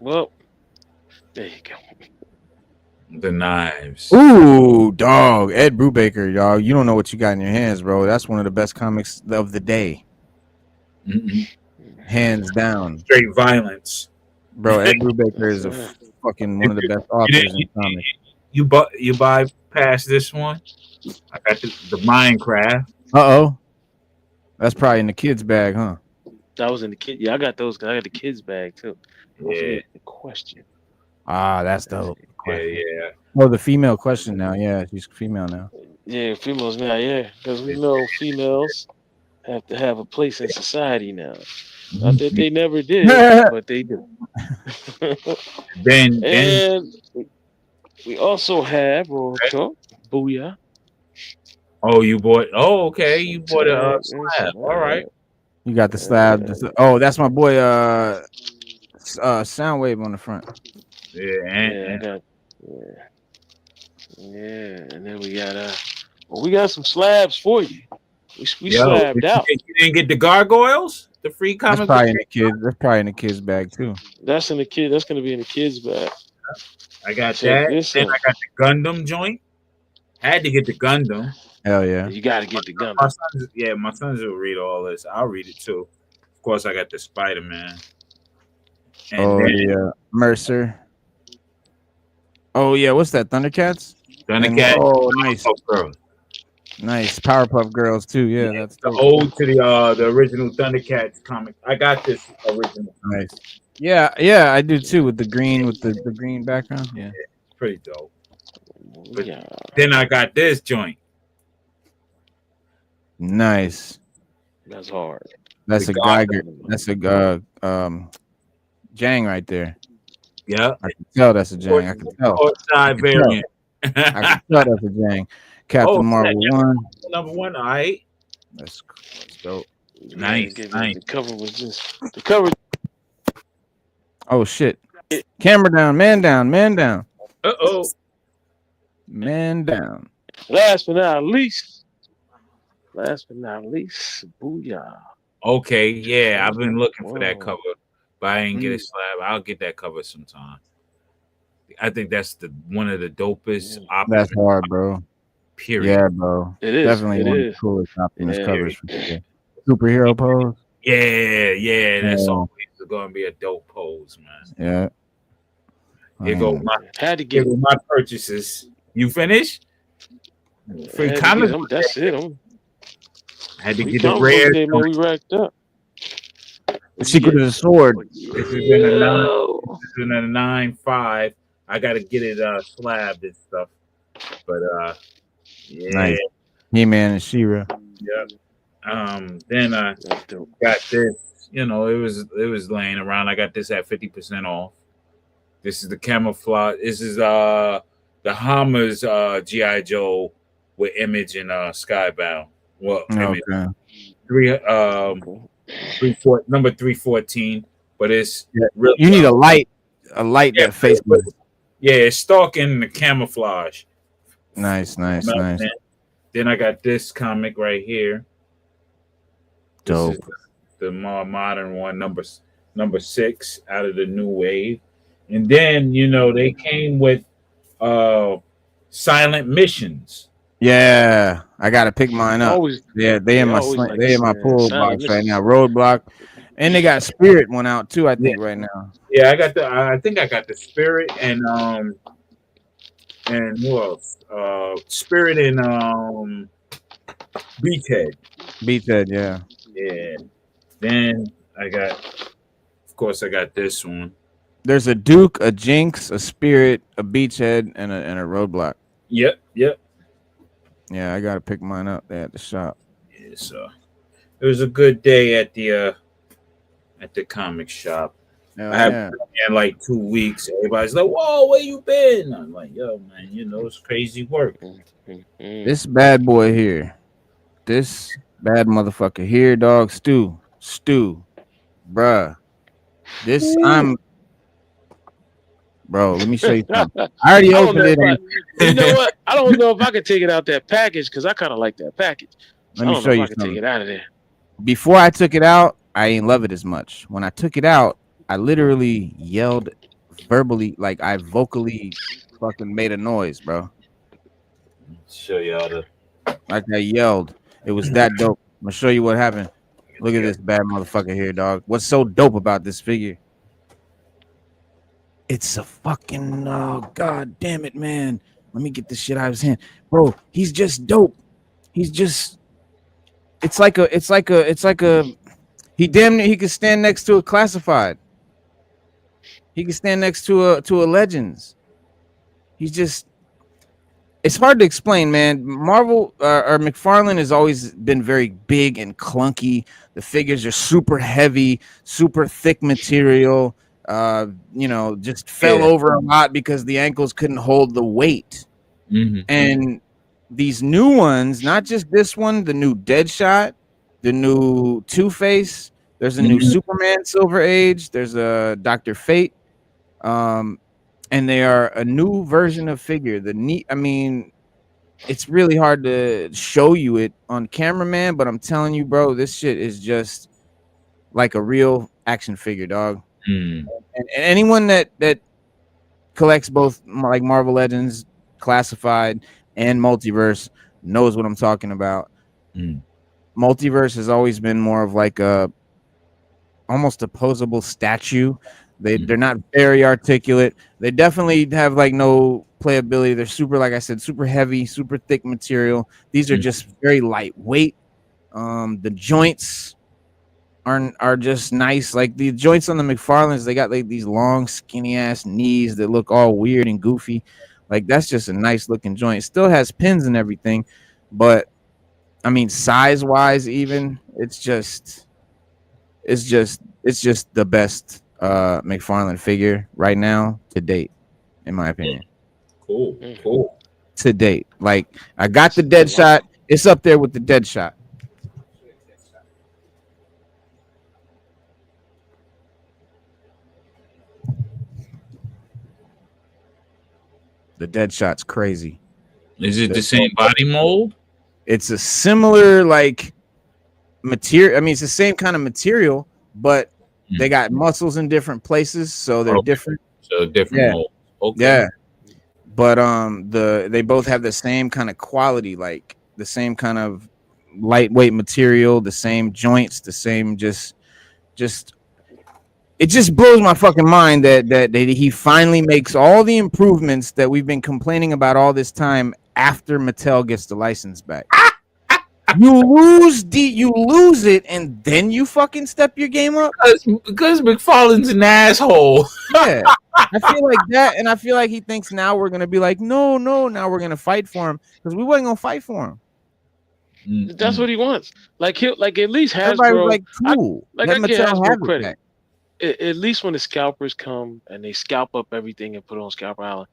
well, there you go. The knives. Ooh, dog. Ed Brubaker, y'all. You don't know what you got in your hands, bro. That's one of the best comics of the day. Mm-mm. Hands down. Straight violence. Bro, Ed Brubaker is That's right. fucking one of the best authors in comics. you bypass this one. I got the Minecraft. Uh-oh. That's probably in the kids' bag, huh? That was in the kid. Yeah, I got those. 'Cause I got the kids bag too. Don't Yeah, forget the question. Ah, that's That's dope. it. Question. yeah. Oh, the female question now. Yeah, she's female now. Yeah, females now. Yeah, because we It's- know females have to have a place in society now. Not that Mhm. they never did, but they do. Then And we also have real talk. Booyah. oh, you bought. Oh, okay, Some you bought a tag and slab. some. All right. You got the slab. Oh, that's my boy. Soundwave on the front. Yeah, Yeah, I got. Yeah, yeah, and then we got well, we got some slabs for you. We yo, slabbed out. you didn't get the gargoyles, the free That's comic book. probably in the kids. That's probably in the kids' bag too. That's in the kid. That's gonna be in the kids' bag. I got Check that. this Then out. I got the Gundam joint. Had to get the Gundam. Hell yeah. You got to get the My Gundam. sons, yeah, my sons will read all this. I'll read it too. Of course, I got the Spider Man, and Oh, then the Mercer. Oh yeah, what's that? Thundercats? And Thundercat, oh, nice, Powerpuff Girls. nice. Powerpuff Girls too. Yeah, Yeah, that's the dope. ode to the original Thundercats comic. I got this original. Nice. Yeah, yeah, I do too with the green the green background. Yeah. It's pretty dope. But Yeah, then I got this joint. Nice. that's hard. That's The a Geiger. That's a Jang right there. Yeah, I can tell that's a Jang. I can tell. Court side variant. I can tell that's a Jang. Captain Oh, Marvel yeah. 1. Number one, all right. That's dope. Nice, nice. The cover was just the cover. Oh shit. Camera down, man down, man down. Uh-oh. Man down. Last but not least, booyah. Okay, yeah, I've been looking for that Whoa. cover, but I ain't Mm. get a slab. I'll get that cover sometime. I think that's one of the dopest That's Optimus hard, bro. period. Yeah, bro. It is. Definitely It one of is. the coolest Optimus Yeah. covers for sure. Superhero pose. Yeah, that's Yeah. always gonna be a dope pose, man. Yeah. Here go Mm. my Had to here get. go my purchases. You finished? Free Had to comic. get that's it. I had to We get the comic rare. book day, man. We racked up. The Secret of the Sword. This has been a Yo. 9.5. I gotta get it slabbed and stuff. But yeah. Nice. He-Man and She-Ra. Then I That's dope. got this. You know, it was laying around. I got this at 50% off. This is the camouflage. This is the Hammers G.I. Joe with Image and Skybound. Well, Image Okay. number 314. But it's Yeah. really You need a light that faces. yeah, it's stalking the camouflage. Nice. Then I got this comic right here. Dope. This is the more modern one, number 6 out of the new wave. And then they came with silent missions. Yeah, I gotta pick mine up. Always. Yeah, they in my always like they in my this, pull Silent box right Missions. now. Roadblock, and they got Spirit one out too. I think right now. Yeah, I think I got the Spirit and who else? Spirit and B.A.T. B.A.T. Yeah. Yeah. Then of course I got this one. There's a Duke, a Jinx, a Spirit, a Beachhead, and a Roadblock. Yep. Yeah, I gotta pick mine up there at the shop. Yeah, so it was a good day at the comic shop. Hell I haven't been in like 2 weeks. Everybody's like, "Whoa, where you been?" I'm like, "Yo, man, it's crazy work." This bad boy here, this bad motherfucker here, dog. Stu, bruh. This bro. Let me show you something. I already opened it. You know what? I don't know if I could take it out that package because I kind of like that package. Let me show you I can take something. it out of there. Before I took it out, I ain't love it as much. When I took it out, I literally yelled verbally, like I vocally fucking made a noise, bro. Show y'all the. Like I yelled. It was that dope. I'm gonna show you what happened. Look at this bad motherfucker here, dog. What's so dope about this figure? It's a fucking god damn it, man. Let me get this shit out of his hand, bro. He's just dope. He's just. It's like a. He damn near he could stand next to a classified. He could stand next to a Legends. He's just. It's hard to explain, man. Marvel or McFarlane has always been very big and clunky. The figures are super heavy, super thick material. Just fell Yeah. over a lot because the ankles couldn't hold the weight. Mm-hmm. And these new ones, not just this one, the new Deadshot, the new Two-Face, there's a new Mm-hmm. Superman Silver Age, there's a Dr. Fate, and they are a new version of figure. It's really hard to show you it on camera, man, but I'm telling you, bro, this shit is just like a real action figure, dog. Mm. And anyone that collects both like Marvel Legends, Classified, and Multiverse knows what I'm talking about. Mm. Multiverse has always been more of like a almost a posable statue. They're not very articulate. They definitely have like no playability. They're super, like I said, super heavy, super thick material. These are just very lightweight. The joints are just nice. Like the joints on the McFarlanes, they got like these long, skinny ass knees that look all weird and goofy. Like that's just a nice looking joint. It still has pins and everything, but I mean, size wise, even it's just the best McFarlane figure right now to date, in my opinion. Cool. Mm. Cool. To date, like I got the That's dead a lot. shot. It's up there with the dead shot. The dead shot's crazy. Is it the same body mold? It's a similar like material. I mean, it's the same kind of material, but they got muscles in different places, so they're Okay. different. So different Yeah. mold. Okay. Yeah, but they both have the same kind of quality, like the same kind of lightweight material, the same joints, the same just it just blows my fucking mind that he finally makes all the improvements that we've been complaining about all this time after Mattel gets the license back. You lose it, and then you fucking step your game up. Because McFarlane's an asshole. Yeah, I feel like that, and I feel like he thinks now we're gonna be like, no, now we're gonna fight for him because we wasn't gonna fight for him. That's what he wants. Like he'll like at least Everybody was Hasbro. like, cool. I Let give Mattel Hasbro have it credit. back. At least when the scalpers come and they scalp up everything and put it on Scalper Island,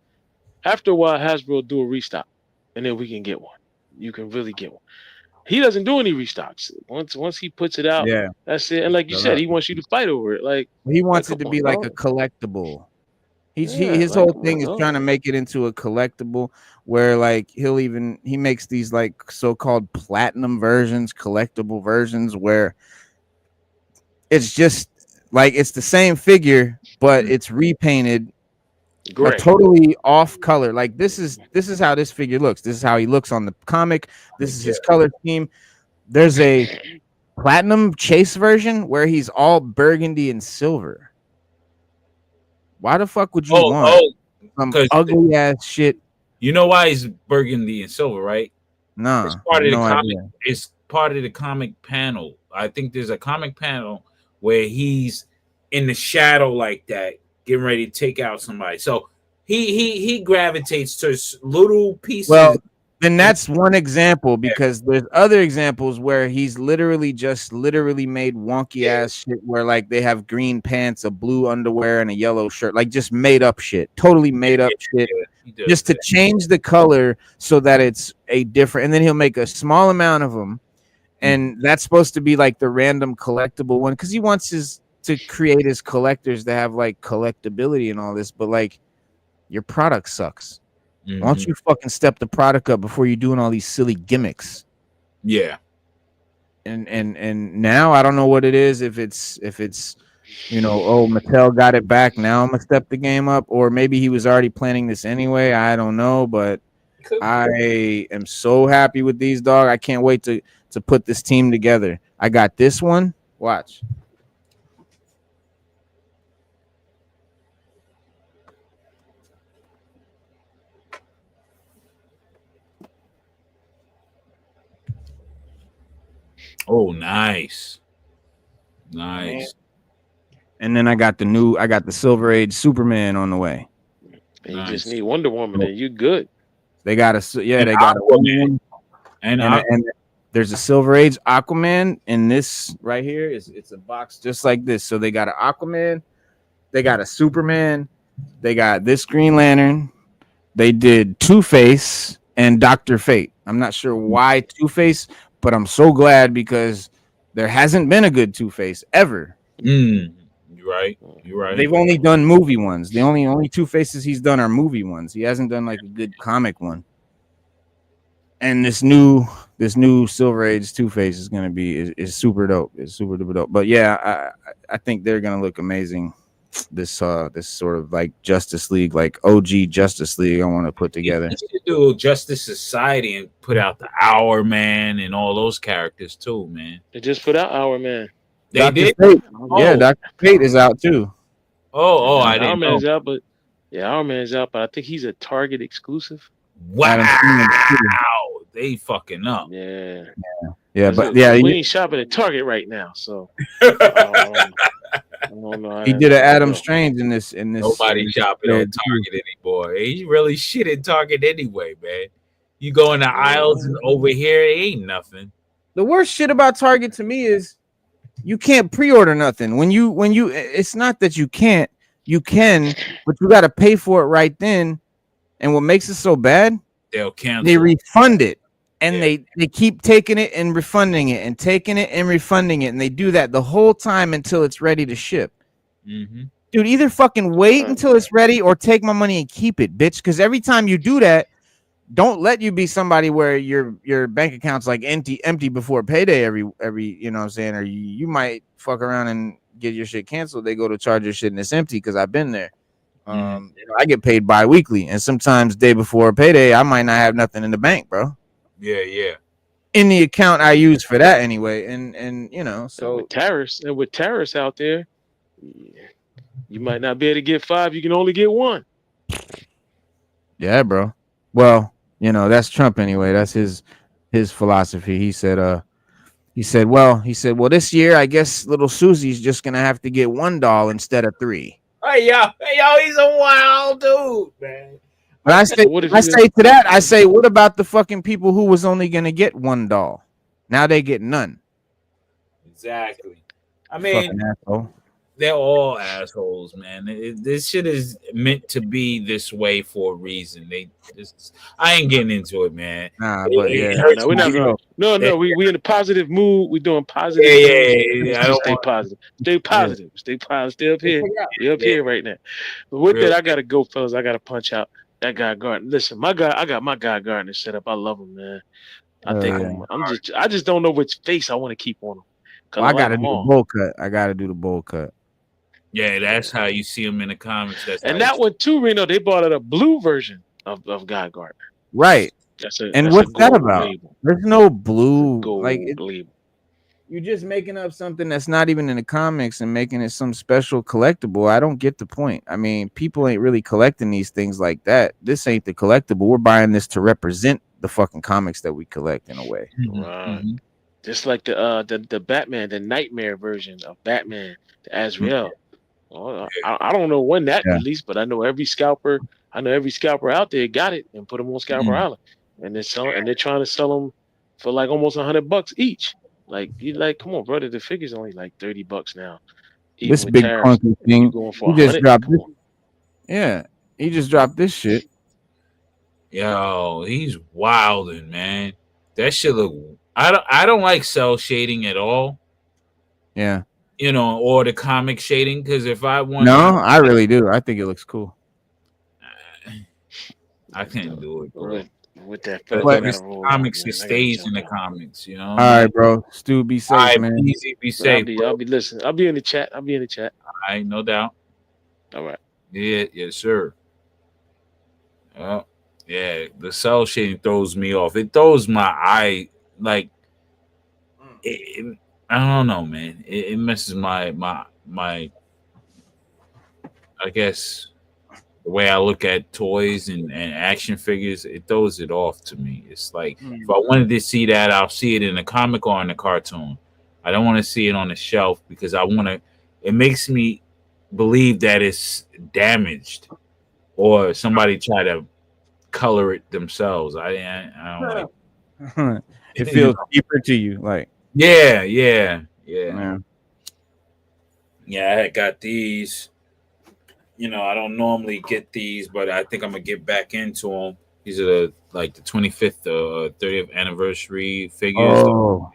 after a while Hasbro will do a restock, and then we can get one. You can really get one. He doesn't do any restocks. Once he puts it out, Yeah, that's it. And like you shut said, up. he wants you to fight over it. He wants come it to be on, like a dog. collectible. Yeah, His whole come on, thing is dog. trying to make it into a collectible where like he makes these like so-called platinum versions, collectible versions where it's just like it's the same figure but it's repainted a Gray. totally off color. Like this is how this figure looks. This is how he looks on the comic. This is his color scheme. There's a platinum chase version where he's all burgundy and silver. Why the fuck would you want some because ugly ass shit? you know why he's burgundy and silver, right? Nah, It's part of the no comic. idea. It's part of the comic panel. I think there's a comic panel where he's in the shadow like that, getting ready to take out somebody. So he gravitates to little pieces. Well, then that's one example because there's other examples where he's literally made wonky ass shit where like they have green pants, a blue underwear, and a yellow shirt, like just made up shit, totally made up shit, He does just to that. change the color so that it's a different. And then he'll make a small amount of them, and that's supposed to be like the random collectible one because he wants to create his collectors to have like collectability and all this, but like your product sucks. Why don't you fucking step the product up before you're doing all these silly gimmicks? Yeah. And now I don't know what it is. If it's oh, Mattel got it back. Now I'm gonna step the game up, or maybe he was already planning this anyway. I don't know, but I am so happy with these, dog. I can't wait to put this team together. I got this one. Watch. Oh, nice. Nice. And then I got the Silver Age Superman on the way. And you just Nice. need Wonder Woman, and you good. They got And they got a Wonder Aquaman. Woman, And and there's a Silver Age Aquaman in this right here. It's a box just like this. So they got an Aquaman, they got a Superman, they got this Green Lantern. They did Two-Face and Dr. Fate. I'm not sure why Two-Face, but I'm so glad because there hasn't been a good Two-Face ever. you're right. You're right. They've only done movie ones. The only Two-Faces he's done are movie ones. He hasn't done like a good comic one. And this new Silver Age Two-Face is gonna be is super dope. It's super duper dope. But yeah, I think they're gonna look amazing. This sort of like Justice League, like OG Justice League, I want to put together. They should do Justice Society and put out the Hour Man and all those characters too, man. They just put out Our Man. They Dr. did. Fate. Oh. Yeah, Dr. Fate is out too. Oh, I Our didn't know. Man's out, but Our Man's out, but I think he's a Target exclusive. Adam Freeman, Wow, they fucking up. Yeah. Yeah, but yeah, we ain't shopping at Target right now, so I don't know how he that's did an gonna Adam go. Strange in this. Nobody shopping at Target anymore. He really shit at Target anyway, man. You go in the aisles and over here, it ain't nothing. The worst shit about Target to me is you can't pre-order nothing. When you it's not that you can't, you can, but you got to pay for it right then. And what makes it so bad, They'll cancel. they refund it. And Yeah. they keep taking it and refunding it and taking it and refunding it. And they do that the whole time until it's ready to ship. Mm-hmm. Dude, either fucking wait until it's ready or take my money and keep it, bitch. Because every time you do that, don't let you be somebody where your bank account's like empty before payday every you know what I'm saying, or you might fuck around and get your shit canceled. They go to charge your shit and it's empty because I've been there. You know, I get paid bi-weekly, and sometimes day before payday, I might not have nothing in the bank, bro. Yeah. In the account I use for that anyway, and you know, so with tariffs out there, you might not be able to get 5. You can only get 1. yeah, bro. Well, you know, that's Trump anyway. That's his philosophy. He said, well, this year I guess little Susie's just gonna have to get $1 instead of 3. Hey yo, he's a wild dude, man. But I say to that, I say, what about the fucking people who was only gonna get $1? Now they get none. Exactly. I mean, Fucking asshole. They're all assholes, man. This shit is meant to be this way for a reason. I ain't getting into it, man. Nah, but yeah, no, we're not gonna. No, we in a positive mood. We're doing positive. Yeah. Just stay positive. Stay positive. Stay positive. Stay up here. We up here right now. But with that, I gotta go, fellas. I gotta punch out that guy Gardner. Listen, I got my guy Gardner set up. I love him, man. I just don't know which face I want to keep on him. Well, I gotta do the bowl cut. I gotta do the bowl cut. Yeah, that's how you see him in the comics. And that one too, Reno. They bought it a blue version of Guy Gardner. Right. And what's that about? Label. There's no blue label. You're just making up something that's not even in the comics and making it some special collectible. I don't get the point. I mean, people ain't really collecting these things like that. This ain't the collectible. We're buying this to represent the fucking comics that we collect in a way. Mm-hmm. Just like the Batman, the Nightmare version of Batman, the Azrael. I don't know when that released, but I know every scalper out there got it and put them on Scalper Island, and they're trying to sell them for like almost $100 each. Like come on, brother, the figure's only like $30 now. This big clunky thing, he just dropped this. Yeah, he just dropped this shit. Yo, he's wilding, man. That shit look. I don't like cell shading at all. Yeah. You know, or the comic shading, because if I want, I really do. I think it looks cool. I can't do it, bro. With that, comics, it stays in the comics. You know. All right, bro. Stu, be safe, man. Easy, be safe. I'll be listening. I'll be in the chat. All right, no doubt. All right. Yeah, yes, sir. Yeah, the cell shading throws me off. It throws my eye like. I don't know, man. It messes my I guess the way I look at toys and action figures, it throws it off to me. It's like if I wanted to see that, I'll see it in a comic or in a cartoon. I don't want to see it on the shelf because I want to. It makes me believe that it's damaged or somebody try to color it themselves. I don't like. It You feels know? deeper to you, like Yeah. yeah. Yeah, I got these. I don't normally get these, but I think I'm gonna get back into them. These are like the 25th, 30th anniversary figures, the Oh,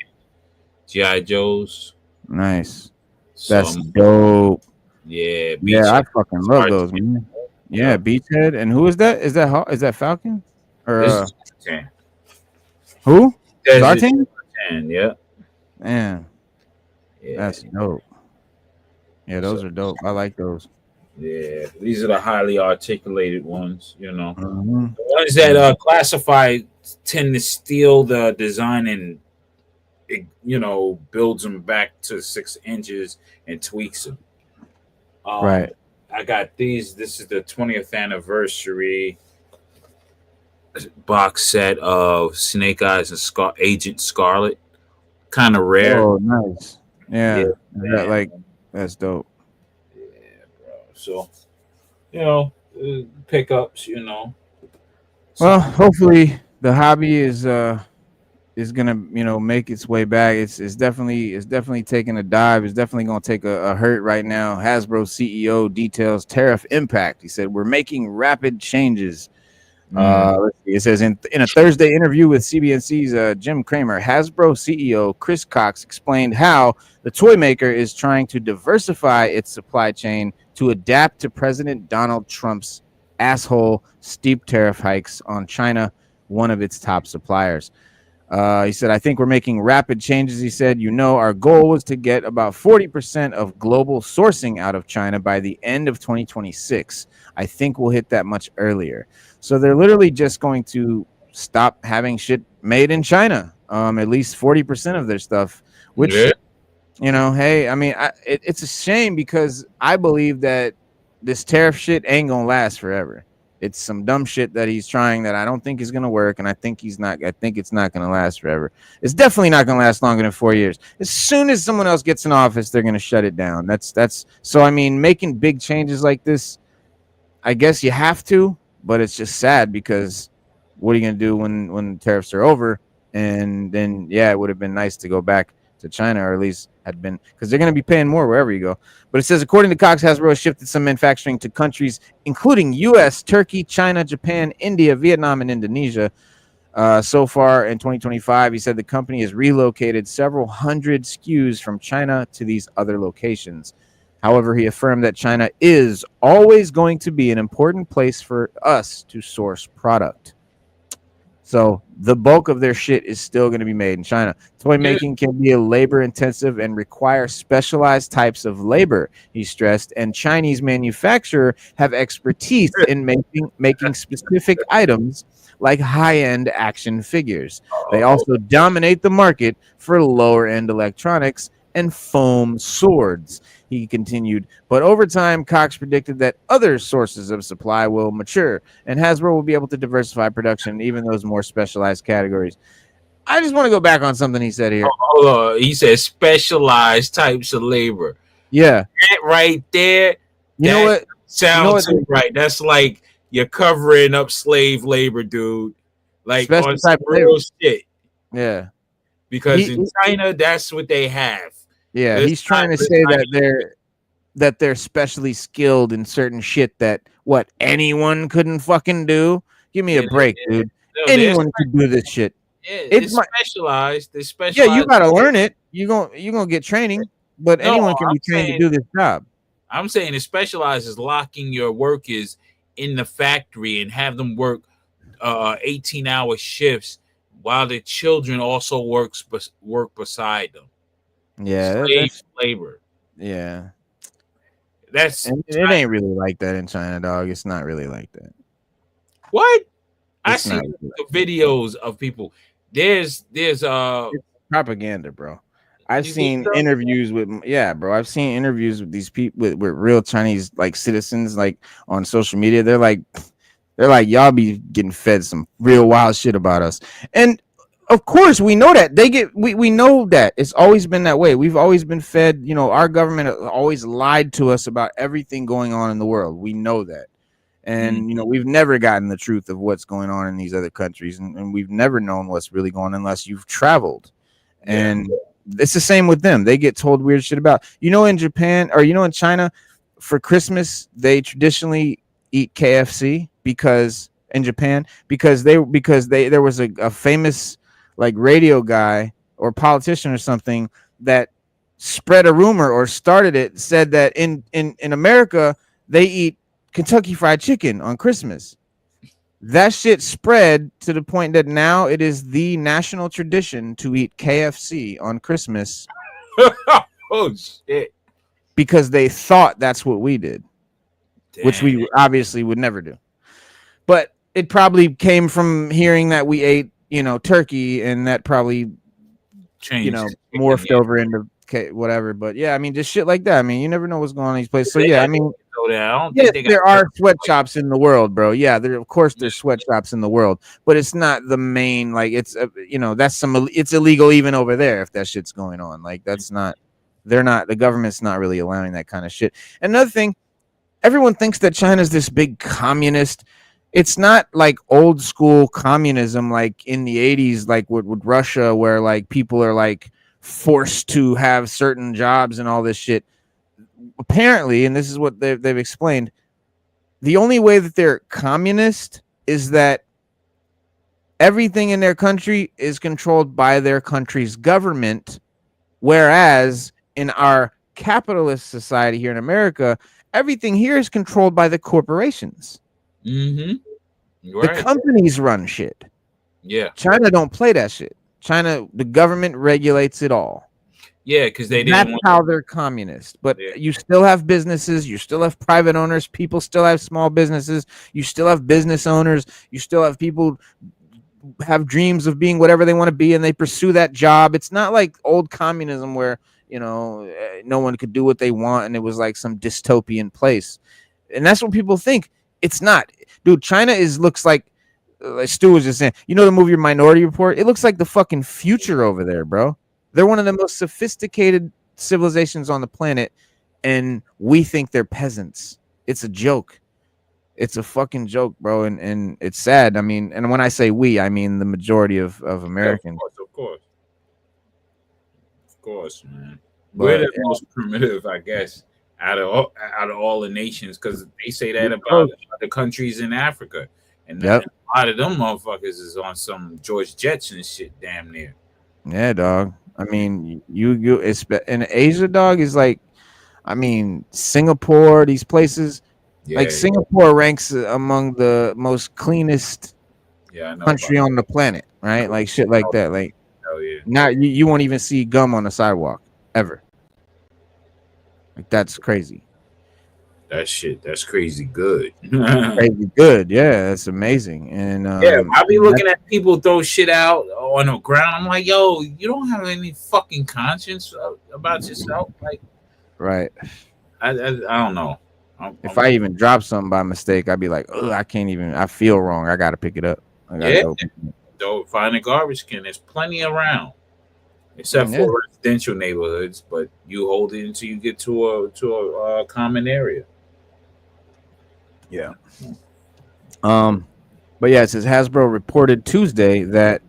GI Joes. nice. So That's dope. yeah, Yeah, I Beachhead. fucking It's love hard to those, get. man. Yeah, Yep. Beachhead. And who is that? Is that Falcon? Or This is Zartan. who? Desert Zartan? Zartan. Yeah, Man, yeah, that's dope. Yeah, so those are dope. I like those. yeah. These are the highly articulated ones. Mhm. The ones that classify tend to steal the design and it, builds them back to 6 inches and tweaks them. Right. I got these. This is the 20th anniversary box set of Snake Eyes and Agent Scarlet. Kind of rare. Oh, nice. Yeah, Yeah. That man. like that's dope. Yeah, bro. So, pickups. Well, Something. hopefully the hobby is gonna make its way back. It's definitely taking a dive. It's definitely gonna take a hurt right now. Hasbro CEO details tariff impact. He said we're making rapid changes. Let's see. It says in a Thursday interview with CBNC's Jim Cramer, Hasbro CEO Chris Cox explained how the toy maker is trying to diversify its supply chain to adapt to President Donald Trump's asshole steep tariff hikes on China, one of its top suppliers. He said, I think we're making rapid changes. He said, our goal was to get about 40% of global sourcing out of China by the end of 2026. I think we'll hit that much earlier. So they're literally just going to stop having shit made in China, at least 40% of their stuff, which, Yeah. hey, I mean, it's a shame because I believe that this tariff shit ain't going to last forever. It's some dumb shit that he's trying that I don't think is going to work, and I think it's not going to last forever. It's definitely not going to last longer than 4 years. As soon as someone else gets in office, they're going to shut it down. That's so. I mean, making big changes like this, I guess you have to, but it's just sad because what are you going to do when tariffs are over? And then it would have been nice to go back to China, or at least had been, because they're going to be paying more wherever you go. But it says, according to Cox, Hasbro has shifted some manufacturing to countries including U.S., Turkey, China, Japan, India, Vietnam, and Indonesia. So far in 2025, he said the company has relocated several hundred SKUs from China to these other locations. However, he affirmed that China is always going to be an important place for us to source product. So the bulk of their shit is still going to be made in China. Toy making can be a labor intensive and require specialized types of labor, he stressed, and Chinese manufacturers have expertise in making specific items like high-end action figures. They also dominate the market for lower-end electronics and foam swords, he continued. But over time, Cox predicted that other sources of supply will mature and Hasbro will be able to diversify production, even those more specialized categories. I just want to go back on something he said here. Hold on. He said specialized types of labor. Yeah. That right there. You know what? Sounds right. That's like you're covering up slave labor, dude. Like Special on type some real shit. Yeah. Because in China, that's what they have. Yeah, he's trying to say that they're specially skilled in certain shit that anyone couldn't fucking do. Give me a break, dude. No, Anyone could do this shit. Yeah, it's specialized. It's specialized. Yeah, you gotta learn it. You're gonna get training, but anyone can be trained to do this job. I'm saying it's specialized is locking your workers in the factory and have them work 18-hour shifts while the children also work beside them. Yeah, slave labor. Yeah, it ain't really like that in China, dog. It's not really like that. What? I see the videos of people. There's it's propaganda, bro. I've You think seen so? interviews with bro. I've seen interviews with these people with real Chinese like citizens like on social media. They're like y'all be getting fed some real wild shit about us. And of course we know that. We know that. It's always been that way. We've always been fed, our government always lied to us about everything going on in the world. We know that. And we've never gotten the truth of what's going on in these other countries, and we've never known what's really going on unless you've traveled. Yeah. And it's the same with them. They get told weird shit about, in Japan or in China, for Christmas they traditionally eat KFC because in Japan because they there was a famous like radio guy or politician or something that spread a rumor or started it, said that in America they eat Kentucky Fried Chicken on Christmas. That shit spread to the point that now it is the national tradition to eat KFC on Christmas Oh shit. because they thought that's what we did, which Damn. we obviously would never do. But it probably came from hearing that we ate, turkey, and that probably, Changed. morphed over into whatever. But yeah, I mean, just shit like that. I mean, you never know what's going on in these places. So yeah, I mean, So I don't yes, think they got there are sweatshops in the world, bro. Yeah, of course there's sweatshops in the world, but it's not the main. Like it's it's illegal even over there if that shit's going on. Like that's not. The government's not really allowing that kind of shit. Another thing, everyone thinks that China's this big communist. It's not like old school communism like in the 80s, like with Russia, where like people are like forced to have certain jobs and all this shit. Apparently, and this is what they've explained, the only way that they're communist is that everything in their country is controlled by their country's government, whereas in our capitalist society here in America, everything here is controlled by the corporations. Mm-hmm. The companies run shit. Yeah. China don't play that shit. China, the government regulates it all. Yeah, because that's how they're communist. But you still have businesses, you still have private owners, people still have small businesses, you still have business owners, you still have people have dreams of being whatever they want to be and they pursue that job. It's not like old communism where no one could do what they want and it was like some dystopian place. And that's what people think. It's not, dude. China looks like Stu was just saying, the movie Minority Report? It looks like the fucking future over there, bro. They're one of the most sophisticated civilizations on the planet, and we think they're peasants. It's a joke. It's a fucking joke, bro, and it's sad. I mean, and when I say we, I mean the majority of Americans. Of course, man. We're the most primitive, I guess, out of all the nations, because they say that about the countries in Africa, and a lot of them motherfuckers is on some George Jetson shit, damn near. Yeah, dog. I mean, you in Asia, dog, is like, I mean, Singapore, these places, like Singapore ranks among the most cleanest country on the planet, right? Like shit like that. Like, now you won't even see gum on the sidewalk ever. Like that's crazy. That's crazy good. Crazy good, yeah, that's amazing. And I be looking at people throw shit out on the ground. I'm like, yo, you don't have any fucking conscience about yourself, like, right? I don't know. If I even drop something by mistake, I'd be like, oh, I can't even. I feel wrong. I gotta pick it up. Don't find a garbage can. There's plenty around, except for residential neighborhoods. But you hold it until you get to a common area. Yeah. But yeah, it says Hasbro reported Tuesday that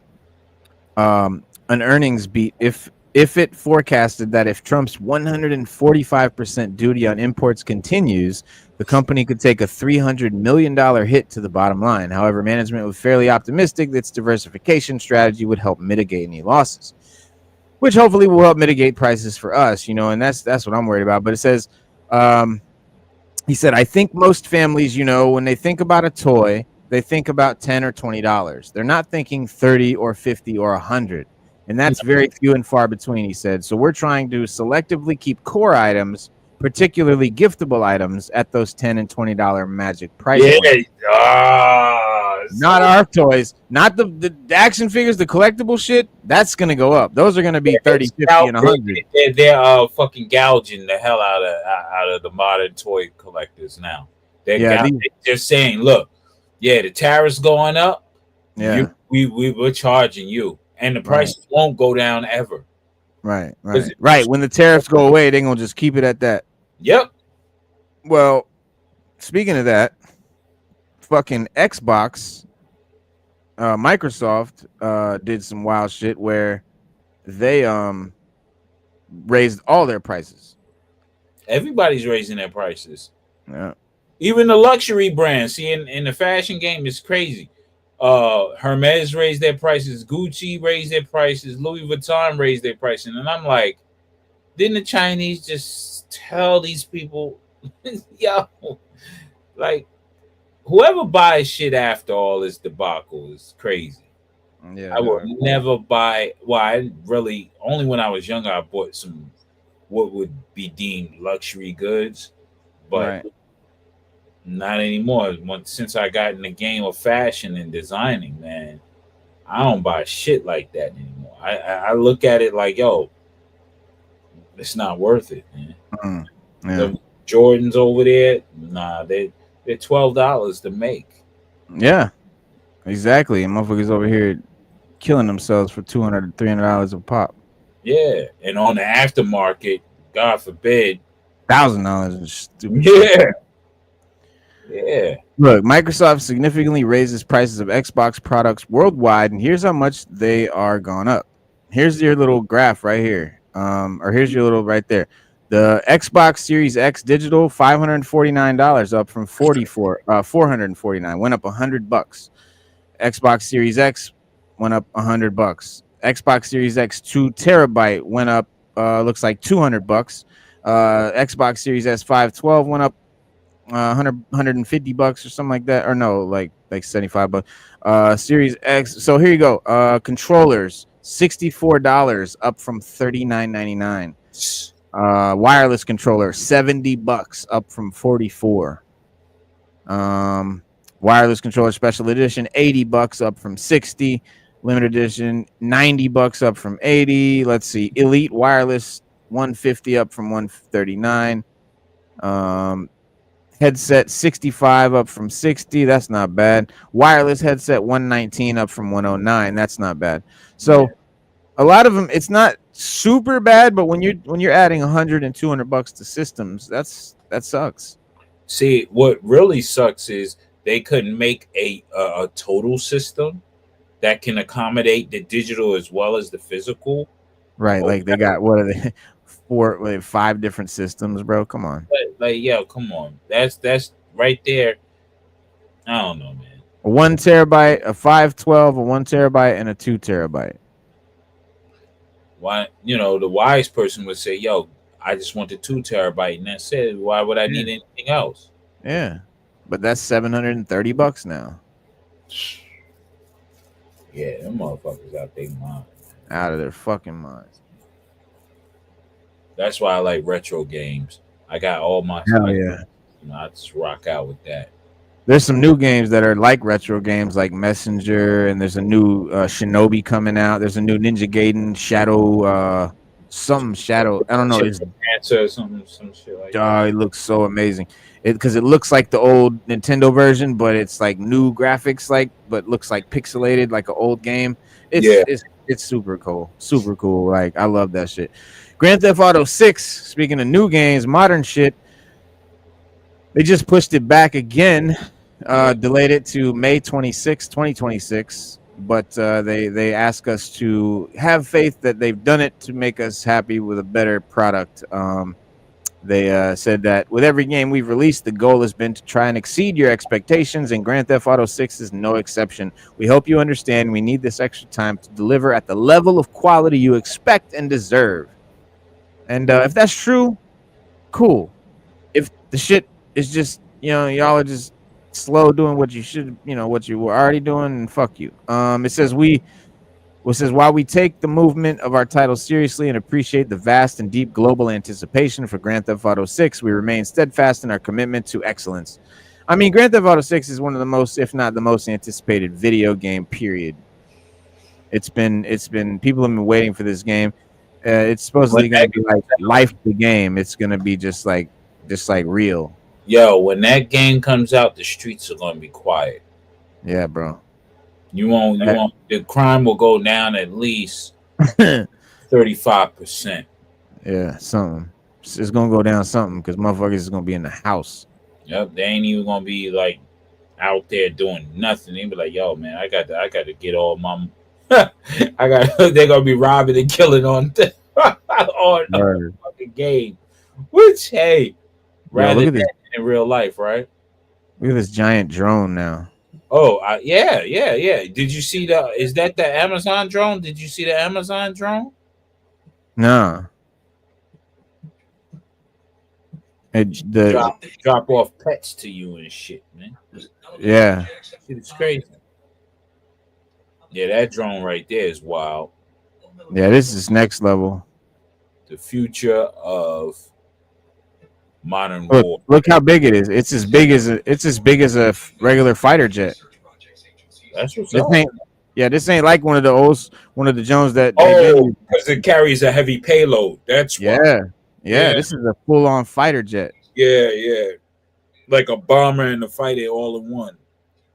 an earnings beat if it forecasted that if Trump's 145% duty on imports continues, the company could take a $300 million hit to the bottom line. However, management was fairly optimistic that its diversification strategy would help mitigate any losses, which hopefully will help mitigate prices for us, and that's what I'm worried about. But it says, he said, I think most families, when they think about a toy, they think about $10 or $20. They're not thinking 30 or 50 or 100. And that's very few and far between, he said. So we're trying to selectively keep core items, particularly giftable items, at those $10 and $20 magic price points. Not our toys, not the action figures, the collectible shit. That's gonna go up. Those are gonna be 30, 50, and 100. They're fucking gouging the hell out of the modern toy collectors now. They're just saying, look, yeah, the tariffs going up. Yeah, we're charging you, and the prices won't go down ever. Right. When the tariffs go away, they're gonna just keep it at that. Yep. Well, speaking of that, fucking Xbox, Microsoft did some wild shit where they raised all their prices. Everybody's raising their prices. Yeah. Even the luxury brands. See, in the fashion game, it's crazy. Hermes raised their prices, Gucci raised their prices, Louis Vuitton raised their prices, and I'm like, didn't the Chinese just tell these people, yo, like, whoever buys shit after all this debacle is crazy. Yeah, I would never buy. Well, I really only when I was younger I bought some what would be deemed luxury goods, but not anymore. Since I got in the game of fashion and designing, man, I don't buy shit like that anymore. I look at it like, yo, it's not worth it, man. The Jordans over there, nah, they're $12 to make. Yeah, exactly. And motherfuckers over here killing themselves for $200 to $300 a pop. Yeah, and on the aftermarket, God forbid, $1,000 is stupid. Yeah. Yeah. Look, Microsoft significantly raises prices of Xbox products worldwide, and here's how much they are gone up. Here's your little graph right here. Or here's your little right there. The Xbox Series X digital, $549, up from $449, went up $100. Xbox Series X went up $100. Xbox Series X 2 terabyte went up looks like $200. Xbox Series S 512 went up $150 or something like that, or no, like $75. Series X. So here you go. Controllers, $64, up from $39.99. Wireless controller, $70, up from $44. Wireless controller special edition, $80, up from $60. Limited edition, $90, up from $80. Let's see, Elite wireless, $150, up from $139. Headset, $65, up from $60. That's not bad. Wireless headset, $119, up from $109. That's not bad. So a lot of them, it's not super bad, but when you're adding $100 and $200 to systems, that sucks. See, what really sucks is they couldn't make a total system that can accommodate the digital as well as the physical. Right, like they got, what are they, 5 different systems, bro? Come on. Like, yo, come on. That's right there. I don't know, man. A 1 terabyte, a 512, a 1 terabyte, and a 2 terabyte. Why, the wise person would say, yo, I just want the 2 terabyte, and that's it. Why would I need anything else? Yeah, but that's $730 now. Yeah, them motherfuckers out their mind. Out of their fucking minds. That's why I like retro games. I got all my Hell yeah. I just rock out with that. There's some new games that are like retro games, like Messenger, and there's a new Shinobi coming out. There's a new Ninja Gaiden Shadow, Shadow. I don't know. It's Answer some shit like that. It looks so amazing. Because it looks like the old Nintendo version, but it's like new graphics, but looks like pixelated, like an old game. It's super cool. Super cool. Like, I love that shit. Grand Theft Auto 6, speaking of new games, modern shit, they just pushed it back again, delayed it to May 26, 2026, but they ask us to have faith that they've done it to make us happy with a better product. They said that with every game we've released, the goal has been to try and exceed your expectations, and Grand Theft Auto 6 is no exception. We hope you understand we need this extra time to deliver at the level of quality you expect and deserve. And if that's true, cool. If the shit is just, y'all are just slow doing what you should, what you were already doing, and fuck you. It says while we take the movement of our title seriously and appreciate the vast and deep global anticipation for Grand Theft Auto 6, we remain steadfast in our commitment to excellence. I mean, Grand Theft Auto 6 is one of the most, if not the most anticipated video game. Period. It's been people have been waiting for this game. It's When supposedly going to that be like life of the game. It's going to be just like real. when that game comes out, the streets are gonna be quiet. Yeah, bro. You won't. The crime will go down at least 35%. Yeah, something. It's gonna go down something because motherfuckers is gonna be in the house. Yep, they ain't even gonna be like out there doing nothing. They be like, "Yo, man, I got to get all my." I got. They're gonna be robbing and killing on on the fucking game. Which, hey, rather look at than this. in real life, right? Look at this giant drone now. Oh, yeah. Did you see the? Is that the Amazon drone? Did you see the Amazon drone? Nah. Drop off pets to you and shit, man. Yeah. It's crazy. Yeah, that drone right there is wild. Yeah, this is next level. The future of modern war. Look how big it is. It's as big as a regular fighter jet. That's what's This up. this ain't like one of the Jones that. Oh, because it carries a heavy payload. That's why. Yeah. This is a full-on fighter jet. Yeah. Like a bomber and a fighter all in one.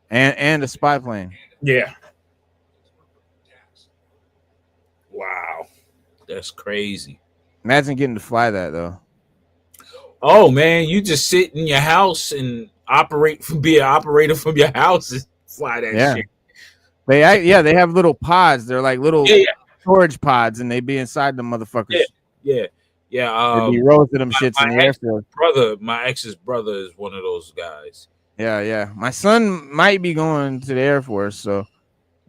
And a spy plane. Yeah. Wow. That's crazy. Imagine getting to fly that though. Oh man, you just sit in your house and be an operator from your house and fly that shit. They have little pods. They're like little storage pods, and they be inside the motherfuckers. Yeah. They be roasting them shits in the Air Force. My ex's brother is one of those guys. Yeah. My son might be going to the Air Force, so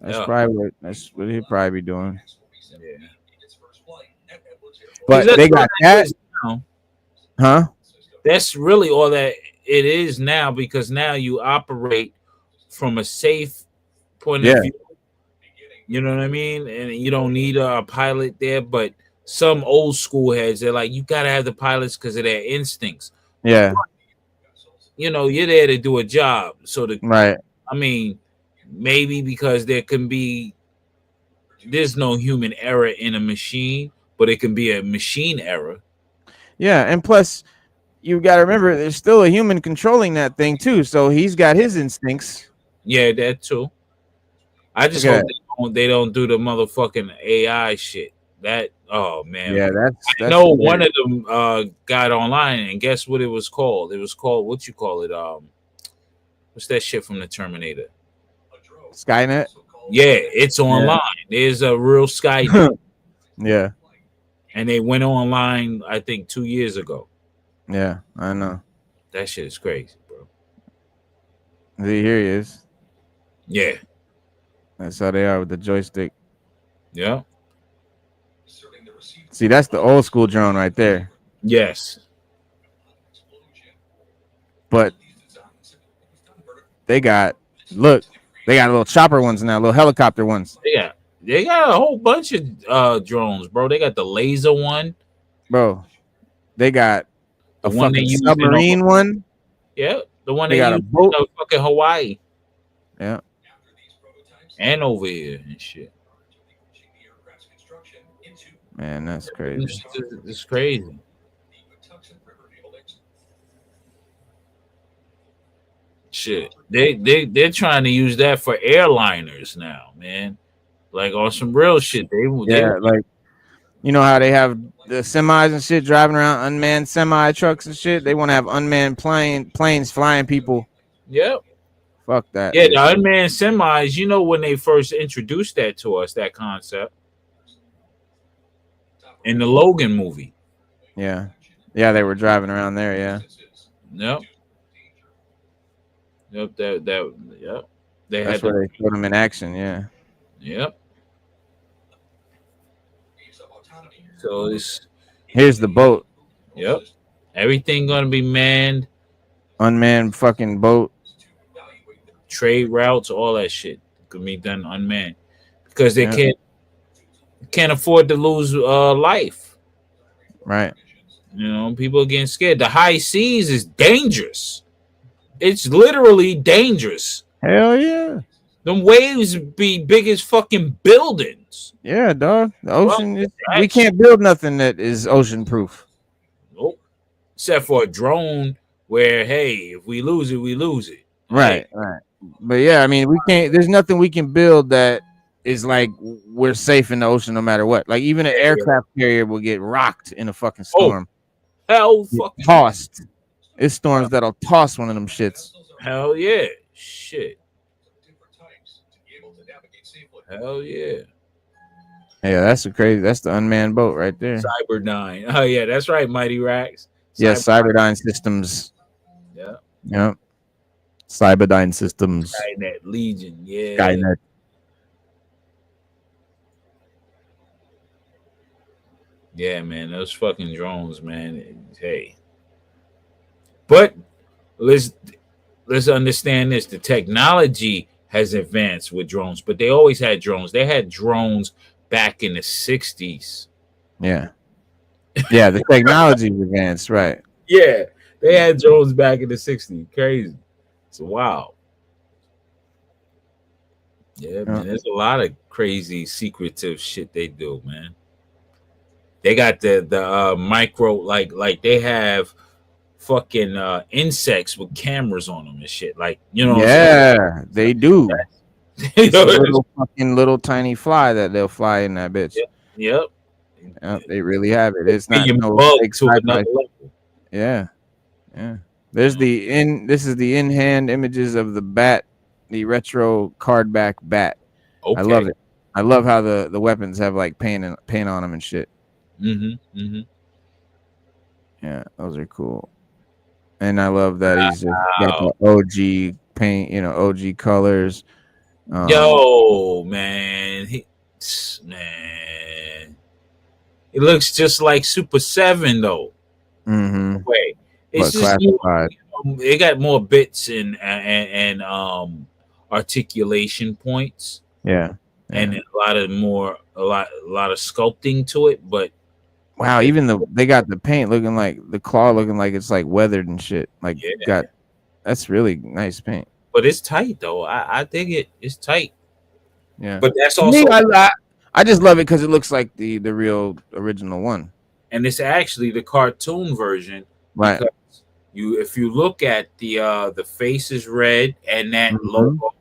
that's what he'll probably be doing. Yeah. But they got that. Huh? That's really all that it is now, because now you operate from a safe point of view. You know what I mean? And you don't need a pilot there, but some old school heads, they're like, you gotta have the pilots because of their instincts. Yeah. You know, you're there to do a job. So right. I mean, maybe because there's no human error in a machine, but it can be a machine error. Yeah, and plus you got to remember there's still a human controlling that thing too, so he's got his instincts. Yeah, that too. I just hope they don't do the motherfucking AI shit. That, oh man. Yeah, that's I know one of them got online, and guess what it was called? It was called, what you call it? What's that shit from the Terminator? Skynet? Yeah, it's online. There's a real Skynet. Yeah. And they went online, I think, 2 years ago. Yeah, I know. That shit is crazy, bro. Here he is. Yeah. That's how they are with the joystick. Yeah. See, that's the old school drone right there. Yes. But they got little chopper ones now, little helicopter ones. Yeah. They got a whole bunch of drones, bro. They got the laser one. Bro, they got the a fucking submarine one. Yeah, the one they got a boat in fucking Hawaii. Yeah. And over here and shit. Man, that's crazy. It's crazy. Shit. They're trying to use that for airliners now, man. Like on some real shit. Like, you know how they have the semis and shit driving around, unmanned semi trucks and shit. They want to have unmanned planes flying people. Yep. Fuck that. Yeah, the unmanned semis. You know when they first introduced that to us, that concept in the Logan movie. Yeah, they were driving around there. Yeah. Yep. Yep. Yep. That's where they put them in action. Yeah. Yep. So here's the boat. Yep. Everything gonna be manned. Unmanned fucking boat. Trade routes, all that shit could be done unmanned because they can't afford to lose life. Right. You know, people are getting scared. The high seas is dangerous. It's literally dangerous. Hell yeah. Them waves be big as fucking buildings. Yeah, dog. The Well, ocean we can't build nothing that is ocean proof. nope. Except for a drone where, hey, if we lose it, we lose it. Right, right. But yeah, I mean, we can't. There's nothing we can build that is like we're safe in the ocean no matter what. Like even an aircraft carrier will get rocked in a fucking storm. Hell Get fucking tossed. It's storms that'll toss one of them shits. hell yeah. Shit. Hell yeah. Yeah, that's the unmanned boat right there. Cyberdyne. Oh yeah, that's right, Mighty Rax. Yes, Cyberdyne Systems. Yeah. Yep. Cyberdyne Systems. Skynet Legion. Yeah. Skynet. Yeah, man, those fucking drones, man. Hey. But let's understand this. The technology has advanced with drones, but they always had drones. They had drones back in the 60s. Yeah. Yeah, the technology advanced, right. Yeah, they had drones back in the 60s. Crazy. It's wild. Yeah, man. There's a lot of crazy secretive shit they do, man. They got the micro, like they have fucking insects with cameras on them and shit. Like, you know, yeah, they do. It's a little tiny fly that they'll fly in that bitch. Yep. They really have it. It's not no fake to another level. Yeah. Yeah. There's this is the in-hand images of the bat, the retro card back bat. Okay. I love it. I love how the weapons have like paint on them and shit. Mm-hmm. Mm-hmm. Yeah, those are cool. And I love that he's just got the OG paint, OG colors. Yo, man. It looks just like Super 7 though. Mm-hmm. Wait. It's just classified. It got more bits and articulation points. Yeah. And a lot of sculpting to it, but wow, even they got the paint looking like the claw looking like it's like weathered and shit. Like that's really nice paint. But it's tight though. I think it's tight. Yeah. But that's also I just love it because it looks like the real original one. And it's actually the cartoon version. Right. If you look at the face is red and that logo.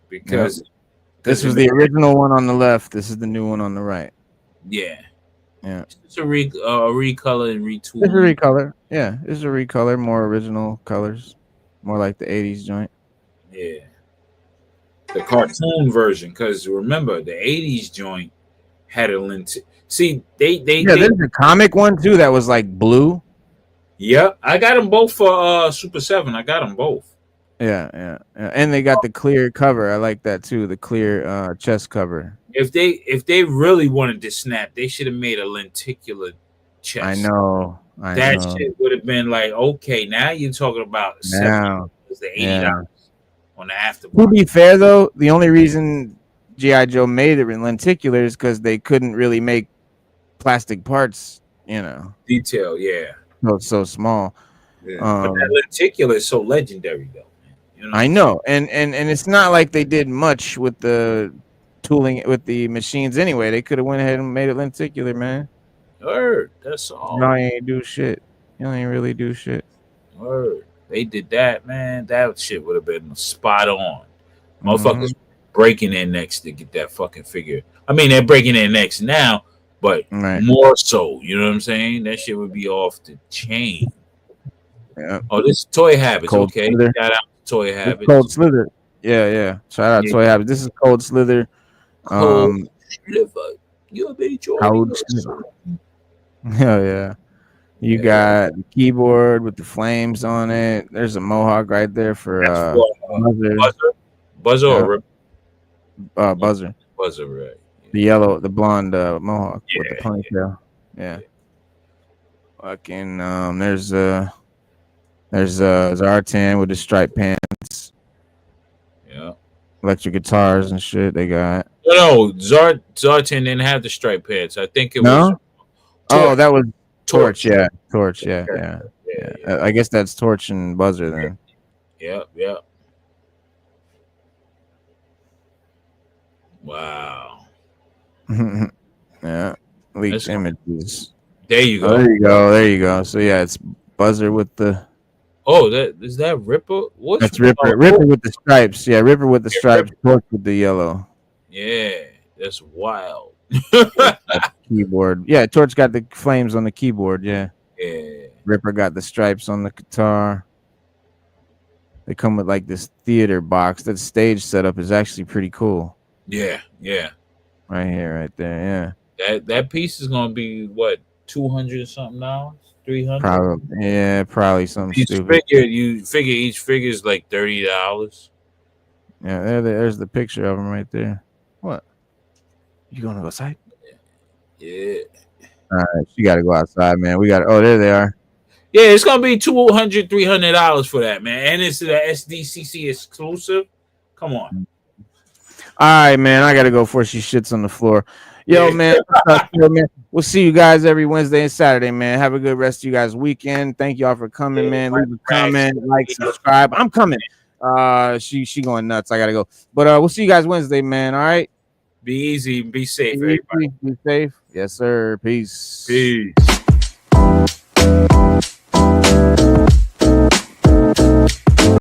Because this was the original one on the left. This is the new one on the right. Yeah. Yeah. It's a recolor and retool. It's a recolor. Yeah. It's a recolor, more original colors. More like the 80s joint. Yeah. The cartoon version, because remember the 80s joint had a lint. See, there's a comic one too that was like blue. Yep. I got them both for Super 7. I got them both. Yeah. And they got the clear cover. I like that too. The clear chest cover. If they really wanted to snap, they should have made a lenticular chest. I know. That shit would have been like, okay, now you're talking about the $80 on the aftermarket. To be fair though, the only reason G.I. Joe made it in lenticular is because they couldn't really make plastic parts, Detail, yeah. So small. Yeah. But that lenticular is so legendary though. I know, and it's not like they did much with the tooling with the machines anyway. They could have went ahead and made it lenticular, man. Word, that's all. No, you ain't do shit. You ain't really do shit. Word, they did that, man. That shit would have been spot on. Motherfuckers breaking their necks to get that fucking figure. I mean, they're breaking their necks now, but more so. You know what I'm saying? That shit would be off the chain. Yeah. Oh, this is Toy Habits. Cold okay, Slither. Shout out to Toy Habits. Cold Slither. Yeah. Shout out to Toy Habits. This is Cold Slither. Cold Slither. You'll be joining us. Yeah. You got the keyboard with the flames on it. There's a mohawk right there for Buzzer or Buzzer. Buzzer, right? The blonde mohawk with the ponytail. Yeah. Fucking there's Zartan with the striped pants. Yeah. Electric guitars and shit they got. No, Zartan didn't have the striped pants. I think it was Oh, that was Torch. Yeah. Torch. Yeah. Yeah. I guess that's Torch and Buzzer then. Yep. Wow. Yeah, leaked That's cool. images. There you Oh, go. there you go. So yeah, it's Buzzer with the. Oh, that is that Ripper? What's That's Ripper. Ripper with the stripes. Yeah, Ripper with the stripes. Torch with the yellow. Yeah, that's wild. Keyboard. Yeah, Torch got the flames on the keyboard. Yeah. Yeah. Ripper got the stripes on the guitar. They come with like this theater box. That stage setup is actually pretty cool. Yeah. Right here, right there. Yeah. That piece is gonna be what, $200 something dollars? 300? Probably. Yeah, probably something stupid. You figure each figure is like $30. Yeah, there's the picture of him right there. What? You gonna go outside? Yeah. All right, she got to go outside, man. We got. Oh, there they are. Yeah, it's gonna be $200, $300 for that, man. And it's the SDCC exclusive. Come on. All right, man. I gotta go before she shits on the floor. Yo, Yeah. man, man. We'll see you guys every Wednesday and Saturday, man. Have a good rest of you guys' weekend. Thank y'all for coming, man. Leave a comment, like, subscribe. I'm coming. She going nuts. I gotta go. But we'll see you guys Wednesday, man. All right. Be easy, be safe, Be everybody. safe. Yes, sir. Peace. Peace.